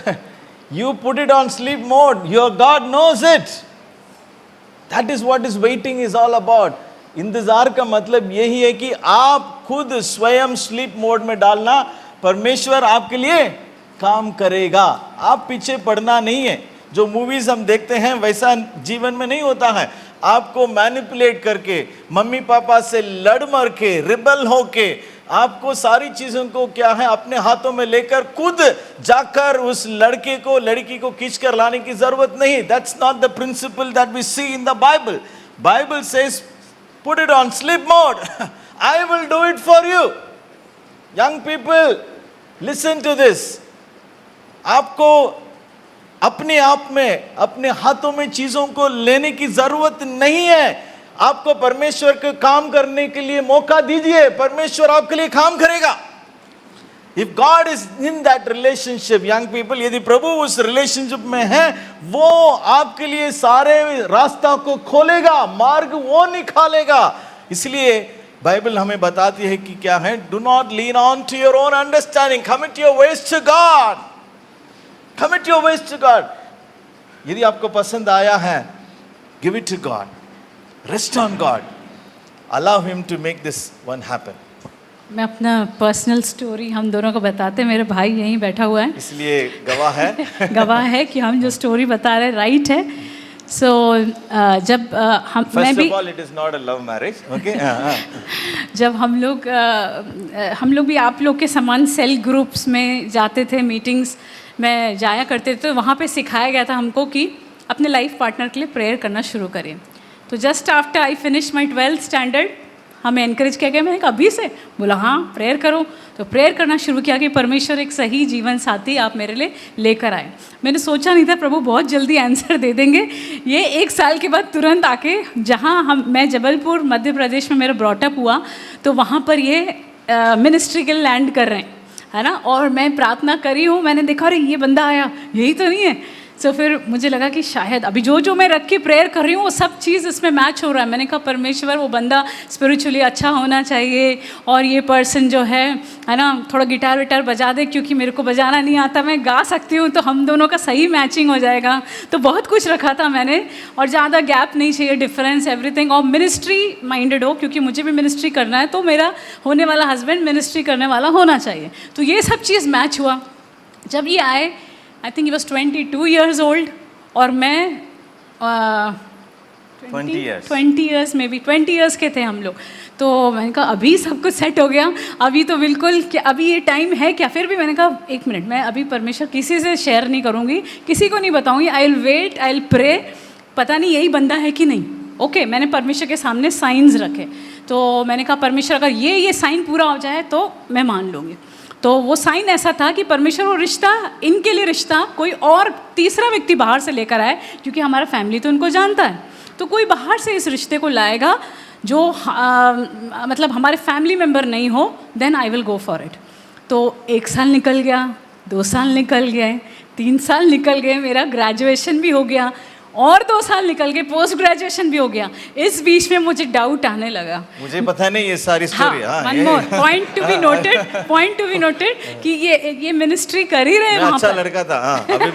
you put it on sleep mode, your God knows it. That is what is waiting is all about. इंतजार का मतलब यही है कि आप खुद स्वयं स्लीप मोड में डालना, परमेश्वर आपके लिए काम करेगा। आप पीछे पड़ना नहीं है। जो मूवीज हम देखते हैं वैसा जीवन में नहीं होता है। आपको मैनिपुलेट करके, मम्मी पापा से लड़ मर के, रिबल होके, आपको सारी चीजों को क्या है अपने हाथों में लेकर खुद जाकर उस लड़के को, लड़की को खींच कर लाने की जरूरत नहीं। That's not the principle that we see in the Bible. Bible says put it on sleep mode, I will do it for you. Young people, listen to this. आपको अपने आप में, अपने हाथों में चीजों को लेने की जरूरत नहीं है। आपको परमेश्वर के काम करने के लिए मौका दीजिए, परमेश्वर आपके लिए काम करेगा। If God is in that relationship, young people, यदि प्रभु उस रिलेशनशिप में है, वो आपके लिए सारे रास्ता को खोलेगा, मार्ग वो निकालेगा। इसलिए बाइबल हमें बताती है कि क्या है, do not lean on to your own understanding, commit your ways to God, commit your ways to God. यदि आपको पसंद आया है, give it to God, rest on God, allow him to make this one happen. मैं अपना पर्सनल स्टोरी हम दोनों को बताते हैं, मेरे भाई यहीं बैठा हुआ है, इसलिए गवाह है. गवाह है कि हम जो स्टोरी बता रहे हैं राइट है. सो जब मैं First भी of all, it is not a love marriage. Okay. जब हम लोग भी आप लोग के समान सेल ग्रुप्स में जाते थे, मीटिंग्स में जाया करते थे, तो वहाँ पे सिखाया गया था हमको कि अपने लाइफ पार्टनर के लिए प्रेयर करना शुरू करें. तो just after I finish my 12th standard हमें एनकरेज किया गया. मैंने कहा अभी से? बोला हाँ प्रेयर करो. तो प्रेयर करना शुरू किया कि परमेश्वर एक सही जीवन साथी आप मेरे लिए लेकर आए. मैंने सोचा नहीं था प्रभु बहुत जल्दी आंसर दे देंगे. ये 1 साल के बाद तुरंत आके, जहाँ मैं जबलपुर मध्य प्रदेश में मेरा ब्रॉटअप हुआ, तो वहाँ पर ये मिनिस्ट्री के लैंड कर रहे हैं, है ना. और मैं प्रार्थना करी हूँ, मैंने देखा अरे ये बंदा आया, यही तो नहीं है. तो फिर मुझे लगा कि शायद अभी जो मैं रख के प्रेयर कर रही हूँ वो सब चीज़ इसमें मैच हो रहा है. मैंने कहा परमेश्वर वो बंदा स्पिरिचुअली अच्छा होना चाहिए, और ये पर्सन जो है ना थोड़ा गिटार विटार बजा दे, क्योंकि मेरे को बजाना नहीं आता, मैं गा सकती हूँ, तो हम दोनों का सही मैचिंग हो जाएगा. तो बहुत कुछ रखा था मैंने, और ज़्यादा गैप नहीं चाहिए, डिफरेंस एवरीथिंग. और मिनिस्ट्री माइंडेड हो, क्योंकि मुझे भी मिनिस्ट्री करना है, तो मेरा होने वाला हस्बैंड मिनिस्ट्री करने वाला होना चाहिए. तो ये सब चीज़ मैच हुआ. जब ये आए, I think he was 22 years old, और मैं 20 years में भी 20 years के थे हम लोग. तो मैंने कहा अभी सब कुछ सेट हो गया, अभी तो बिल्कुल क्या, अभी ये टाइम है क्या. फिर भी मैंने कहा 1 मिनट, मैं अभी परमेश्वर किसी से शेयर नहीं करूँगी, किसी को नहीं बताऊँगी, I will wait, I will pray, पता नहीं यही बंदा है कि नहीं. ओके, मैंने परमेश्वर के सामने साइंस रखे. तो मैंने कहा परमेश्वर अगर ये साइन पूरा हो जाए तो मैं मान लूँगी. तो वो साइन ऐसा था कि परमेश्वर वो रिश्ता, इनके लिए रिश्ता कोई और तीसरा व्यक्ति बाहर से लेकर आए, क्योंकि हमारा फैमिली तो उनको जानता है. तो कोई बाहर से इस रिश्ते को लाएगा जो मतलब हमारे फैमिली मेम्बर नहीं हो, then I will go for it. तो 1 साल निकल गया, 2 साल निकल गए, 3 साल निकल गए, मेरा ग्रेजुएशन भी हो गया, और 2 साल निकल गए, पोस्ट ग्रेजुएशन भी हो गया. इस बीच में मुझे डाउट आने लगा. मुझे पता नहीं ये सारी story. One more point to be noted कि ये मिनिस्ट्री कर ही रहे हैं वहाँ अच्छा पर. लड़का था. हाँ, अभी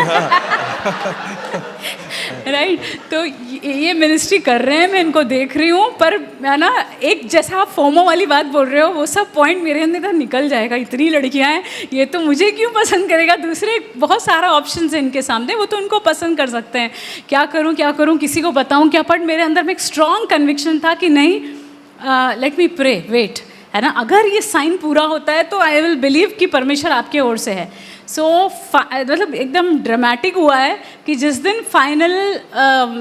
राइट. तो ये मिनिस्ट्री कर रहे हैं, मैं इनको देख रही हूँ, पर मैं ना एक जैसा आप फोमो वाली बात बोल रहे हो, वो सब पॉइंट मेरे अंदर निकल जाएगा. इतनी लड़कियाँ हैं, ये तो मुझे क्यों पसंद करेगा, दूसरे बहुत सारा ऑप्शन है इनके सामने, वो तो उनको पसंद कर सकते हैं. क्या करूँ, किसी को बताऊँ क्या. बट मेरे अंदर में एक स्ट्रॉन्ग कन्विक्शन था कि नहीं, लेट मी प्रे, वेट, है ना. अगर ये साइन पूरा होता है तो आई विल बिलीव कि परमेश्वर आपके ओर से है. सो मतलब एकदम ड्रामेटिक हुआ है कि जिस दिन फाइनल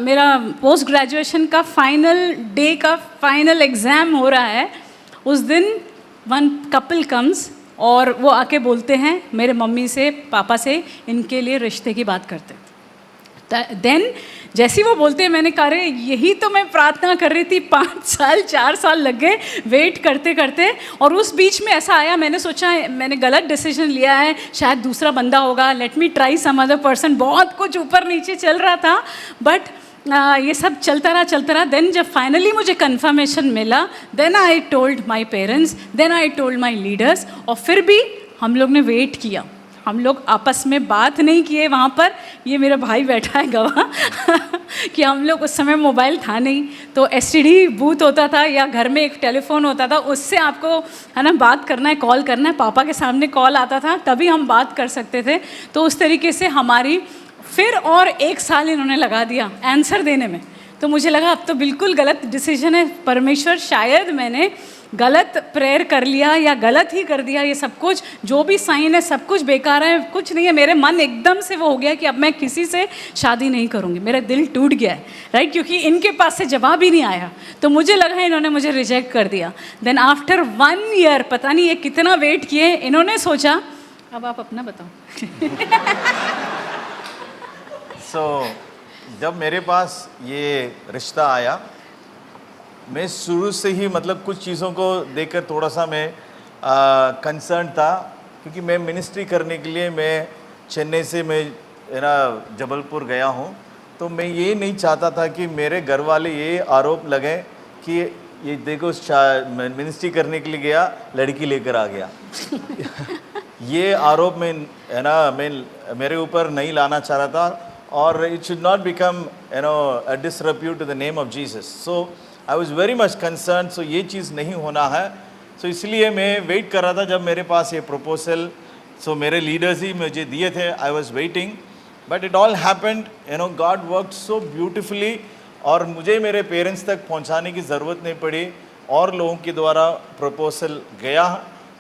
मेरा पोस्ट ग्रेजुएशन का फाइनल डे का फाइनल एग्ज़ाम हो रहा है, उस दिन वन कपल कम्स, और वो आके बोलते हैं मेरे मम्मी से, पापा से, इनके लिए रिश्ते की बात करते. देन जैसे वो बोलते हैं, मैंने कहा अरे यही तो मैं प्रार्थना कर रही थी, 5 साल 4 साल लग गए वेट करते करते. और उस बीच में ऐसा आया, मैंने सोचा मैंने गलत डिसीजन लिया है, शायद दूसरा बंदा होगा, let me try some other person. बहुत कुछ ऊपर नीचे चल रहा था, बट ये सब चलता रहा. देन जब फाइनली मुझे कन्फर्मेशन मिला, then I told my parents, then I told my leaders. और फिर भी हम लोग ने वेट किया, हम लोग आपस में बात नहीं किए वहाँ पर. ये मेरा भाई बैठा है गवाह कि हम लोग उस समय मोबाइल था नहीं, तो STD बूथ होता था, या घर में एक टेलीफोन होता था, उससे आपको है ना बात करना है, कॉल करना है, पापा के सामने कॉल आता था, तभी हम बात कर सकते थे. तो उस तरीके से हमारी फिर और 1 साल इन्होंने लगा दिया आंसर देने में. तो मुझे लगा अब तो बिल्कुल गलत डिसीजन है, परमेश्वर शायद मैंने गलत प्रेयर कर लिया या गलत ही कर दिया. ये सब कुछ जो भी साइन है सब कुछ बेकार है, कुछ नहीं है. मेरे मन एकदम से वो हो गया कि अब मैं किसी से शादी नहीं करूँगी. मेरा दिल टूट गया है, राइट, क्योंकि इनके पास से जवाब ही नहीं आया. तो मुझे लगा इन्होंने मुझे रिजेक्ट कर दिया. देन आफ्टर 1 year, पता नहीं ये कितना वेट किए, इन्होंने सोचा अब आप अपना बताओ. So, जब मेरे पास ये रिश्ता आया, मैं शुरू से ही मतलब कुछ चीज़ों को देखकर थोड़ा सा मैं कंसर्न था, क्योंकि मैं मिनिस्ट्री करने के लिए मैं चेन्नई से मैं ना जबलपुर गया हूँ. तो मैं ये नहीं चाहता था कि मेरे घर वाले ये आरोप लगाएं कि ये देखो मिनिस्ट्री करने के लिए गया, लड़की लेकर आ गया. ये आरोप मैं है ना मैं मेरे ऊपर नहीं लाना चाह रहा था, और it should not become a disrepute to the name of Jesus. So I was very much concern, so ये चीज़ नहीं होना है। सो इसलिए मैं वेट कर रहा था जब मेरे पास ये प्रपोजल, सो मेरे लीडर्स ही मुझे दिए थे, I was waiting, but it all happened, you know, God work so beautifully. और मुझे मेरे पेरेंट्स तक पहुंचाने की ज़रूरत नहीं पड़ी, और लोगों के द्वारा प्रपोजल गया,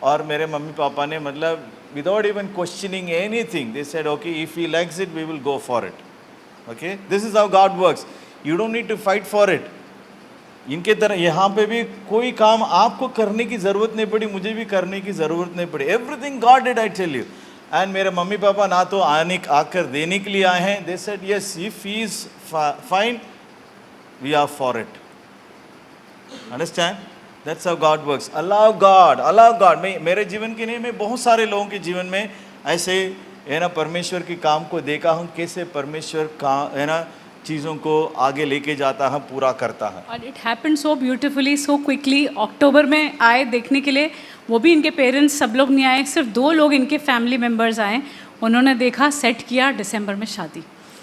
और मेरे मम्मी पापा ने मतलब without even questioning anything, they said okay, if he likes it we will go for it. Okay, this is how God works, you don't need to fight for it. इनके तरह यहाँ पे भी कोई काम आपको करने की ज़रूरत नहीं पड़ी, मुझे भी करने की ज़रूरत नहीं पड़ी, everything God did, I tell you. And मेरे मम्मी पापा ना तो आकर देने के लिए आए हैं, they said yes, if he is fine we are for it. Understand, that's how God works. Allow God. मैं मेरे जीवन के नहीं, मैं बहुत सारे लोगों के जीवन में ऐसे है ना परमेश्वर के काम को देखा हूँ, कैसे परमेश्वर का है ना चीज़ों को आगे लेके जाता है, पूरा करता है। और it happened so beautifully, so quickly. अक्टूबर में आए देखने के लिए, वो भी इनके पेरेंट्स सब लोग नहीं आए, सिर्फ 2 लोग इनके फैमिली मेम्बर्स आए, उन्होंने देखा, सेट किया, दिसंबर में शादी।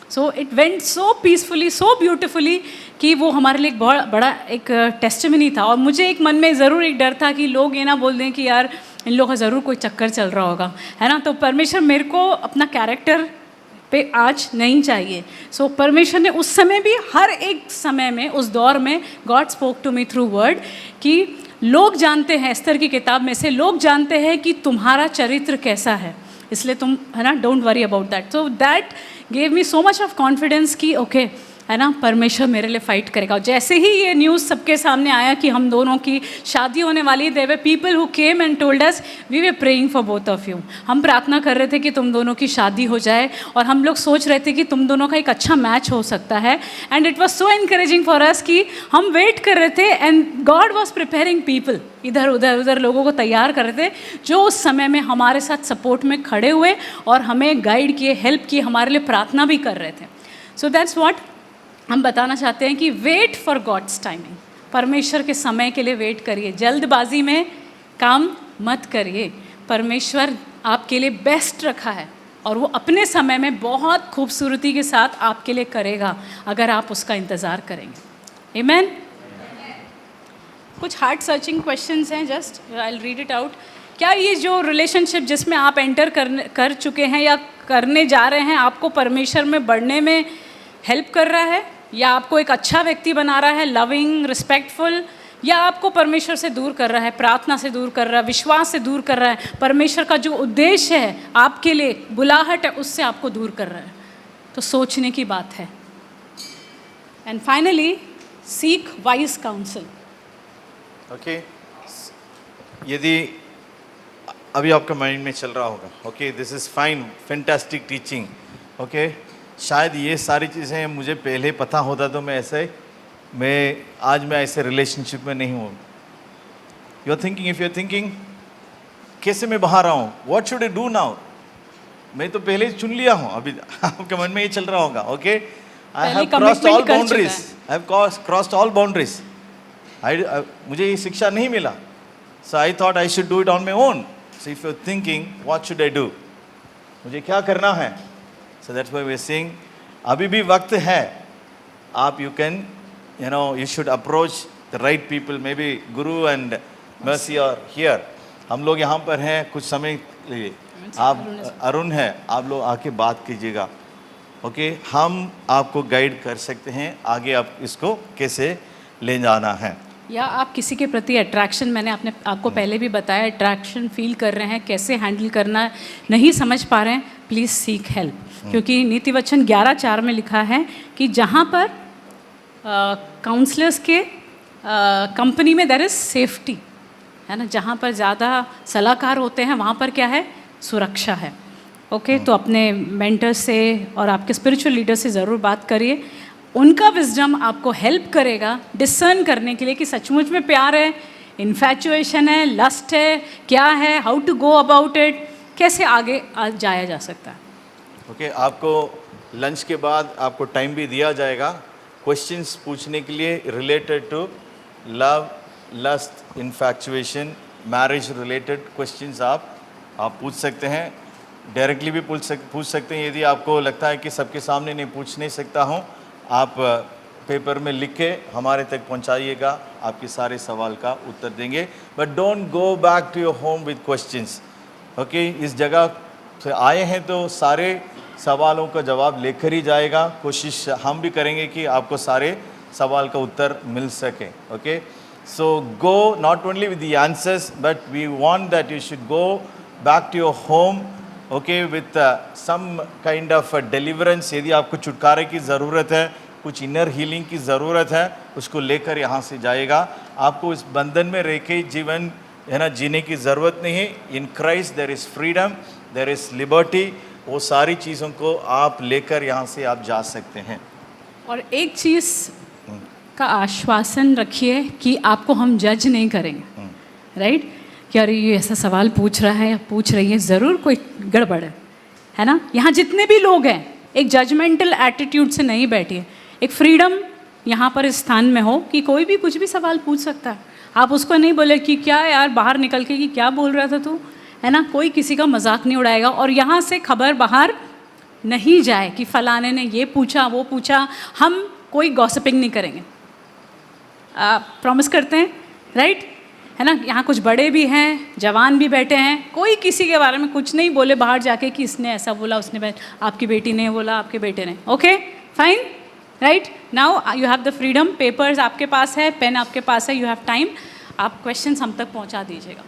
So it went so peacefully, so beautifully कि वो हमारे लिए एक बहुत बड़ा एक टेस्टिमनी था। और मुझे एक मन में ज़रूर एक डर था कि लोग ये ना बोल दें कि यार इन लोगों का ज़रूर कोई चक्कर चल रहा होगा, है ना। तो परमेश्वर मेरे को अपना कैरेक्टर पे आज नहीं चाहिए। सो परमेश्वर ने उस समय भी, हर एक समय में, उस दौर में God spoke to me through word कि लोग जानते हैं, एस्तर की किताब में से लोग जानते हैं कि तुम्हारा चरित्र कैसा है, इसलिए तुम, है ना, don't worry about that. So that gave me so much of confidence कि ओके, है ना, परमेश्वर मेरे लिए फ़ाइट करेगा। और जैसे ही ये न्यूज़ सबके सामने आया कि हम दोनों की शादी होने वाली, there were people who came and told us we were praying for both of you. हम प्रार्थना कर रहे थे कि तुम दोनों की शादी हो जाए, और हम लोग सोच रहे थे कि तुम दोनों का एक अच्छा मैच हो सकता है। And it was so encouraging for us कि हम वेट कर रहे थे, and God was preparing people, इधर उधर लोगों को तैयार कर रहे थे जो उस समय में हमारे साथ सपोर्ट में खड़े हुए और हमें गाइड किए, हेल्प किए, हमारे लिए प्रार्थना भी कर रहे थे। सो दैट्स व्हाट हम बताना चाहते हैं कि वेट फॉर गॉड्स टाइमिंग, परमेश्वर के समय के लिए वेट करिए, जल्दबाजी में काम मत करिए। परमेश्वर आपके लिए बेस्ट रखा है, और वो अपने समय में बहुत खूबसूरती के साथ आपके लिए करेगा, अगर आप उसका इंतज़ार करेंगे। आमीन। कुछ हार्ट सर्चिंग क्वेश्चंस हैं, just I will read it out. क्या ये जो रिलेशनशिप जिसमें आप एंटर कर चुके हैं या करने जा रहे हैं, आपको परमेश्वर में बढ़ने में हेल्प कर रहा है, या आपको एक अच्छा व्यक्ति बना रहा है, लविंग, रिस्पेक्टफुल, या आपको परमेश्वर से दूर कर रहा है, प्रार्थना से दूर कर रहा है, विश्वास से दूर कर रहा है, परमेश्वर का जो उद्देश्य है आपके लिए, बुलाहट है, उससे आपको दूर कर रहा है? तो सोचने की बात है। And finally, seek wise council. Okay, यदि अभी आपका माइंड में चल रहा होगा, okay, this is fine, fantastic teaching, okay, शायद ये सारी चीज़ें मुझे पहले पता होता तो आज मैं ऐसे रिलेशनशिप में नहीं हूँ। You are thinking, if you are thinking कैसे मैं बाहर आऊँ, what should I do now, मैं तो पहले ही चुन लिया हूँ, अभी आपके मन में ये चल रहा होगा। Okay, I have crossed all boundaries, I have crossed all boundaries, मुझे ये शिक्षा नहीं मिला, so I thought I should do it on my own. So if you are thinking what should I do, मुझे क्या करना है, so that's why we are saying अभी भी वक्त है, आप you can, you know, you should approach the right people, maybe Guru and Mercy are here. हम लोग यहाँ पर हैं कुछ समय के लिए, आप अरुण है, आप लोग आके बात कीजिएगा, ओके, हम आपको गाइड कर सकते हैं आगे आप इसको कैसे ले जाना है। या आप किसी के प्रति अट्रैक्शन, मैंने आपको पहले भी बताया, अट्रैक्शन फील कर रहे हैं, कैसे हैंडल करना नहीं समझ पा रहे हैं, प्लीज़ सीक हेल्प, क्योंकि नीति वचन 11:4 में लिखा है कि जहाँ पर काउंसलर्स के कंपनी में देयर इज़ सेफ्टी, है ना, जहाँ पर ज़्यादा सलाहकार होते हैं वहाँ पर क्या है, सुरक्षा है। ओके, तो अपने मेंटर से और आपके स्पिरिचुअल लीडर से ज़रूर बात करिए, उनका विजडम आपको हेल्प करेगा डिसर्न करने के लिए कि सचमुच में प्यार है, इन्फैचुएशन है, लस्ट है, क्या है, how to go about it, कैसे आगे जाया जा सकता है। ओके, आपको लंच के बाद आपको टाइम भी दिया जाएगा क्वेश्चंस पूछने के लिए related to love, lust, infatuation, marriage related questions आप पूछ सकते हैं, डायरेक्टली भी पूछ सकते हैं। यदि आपको लगता है कि सबके सामने नहीं पूछ नहीं सकता हूँ, आप पेपर में लिख के हमारे तक पहुंचाइएगा, आपके सारे सवाल का उत्तर देंगे। But don't go back to your home with questions. Okay, इस जगह से आए हैं तो सारे सवालों का जवाब लेकर ही जाएगा। कोशिश हम भी करेंगे कि आपको सारे सवाल का उत्तर मिल सके। Okay, so go not only with the answers but we want that you should go back to your home, okay, with some kind of deliverance. यदि आपको छुटकारे की ज़रूरत है, कुछ इनर हीलिंग की ज़रूरत है, उसको लेकर यहाँ से जाएगा। आपको इस बंधन में रह के जीवन है ना जीने की ज़रूरत नहीं है। In Christ there is freedom, there is liberty. वो सारी चीज़ों को आप लेकर यहाँ से आप जा सकते हैं। और एक चीज़ का आश्वासन रखिए कि आपको हम जज नहीं करेंगे, राइट? कि अरे ये ऐसा सवाल पूछ रहा है या पूछ रही है, ज़रूर कोई गड़बड़ है ना? यहाँ जितने भी लोग हैं एक जजमेंटल एटीट्यूड से नहीं बैठिए। एक फ्रीडम यहाँ पर इस स्थान में हो कि कोई भी कुछ भी सवाल पूछ सकता है। आप उसको नहीं बोले कि क्या यार बाहर निकल के कि क्या बोल रहा था तू, है ना? कोई किसी का मजाक नहीं उड़ाएगा। और यहाँ से खबर बाहर नहीं जाए कि फलाने ने ये पूछा वो पूछा। हम कोई गॉसिपिंग नहीं करेंगे, प्रॉमिस करते हैं, राइट? है ना? यहाँ कुछ बड़े भी हैं, जवान भी बैठे हैं, कोई किसी के बारे में कुछ नहीं बोले बाहर जाके कि इसने ऐसा बोला, उसने आपकी बेटी ने बोला, आपके बेटे ने। Okay, fine, right? Now you have the freedom. Papers आपके पास है, पेन आपके पास है, यू हैव टाइम। आप क्वेश्चंस हम तक पहुँचा दीजिएगा।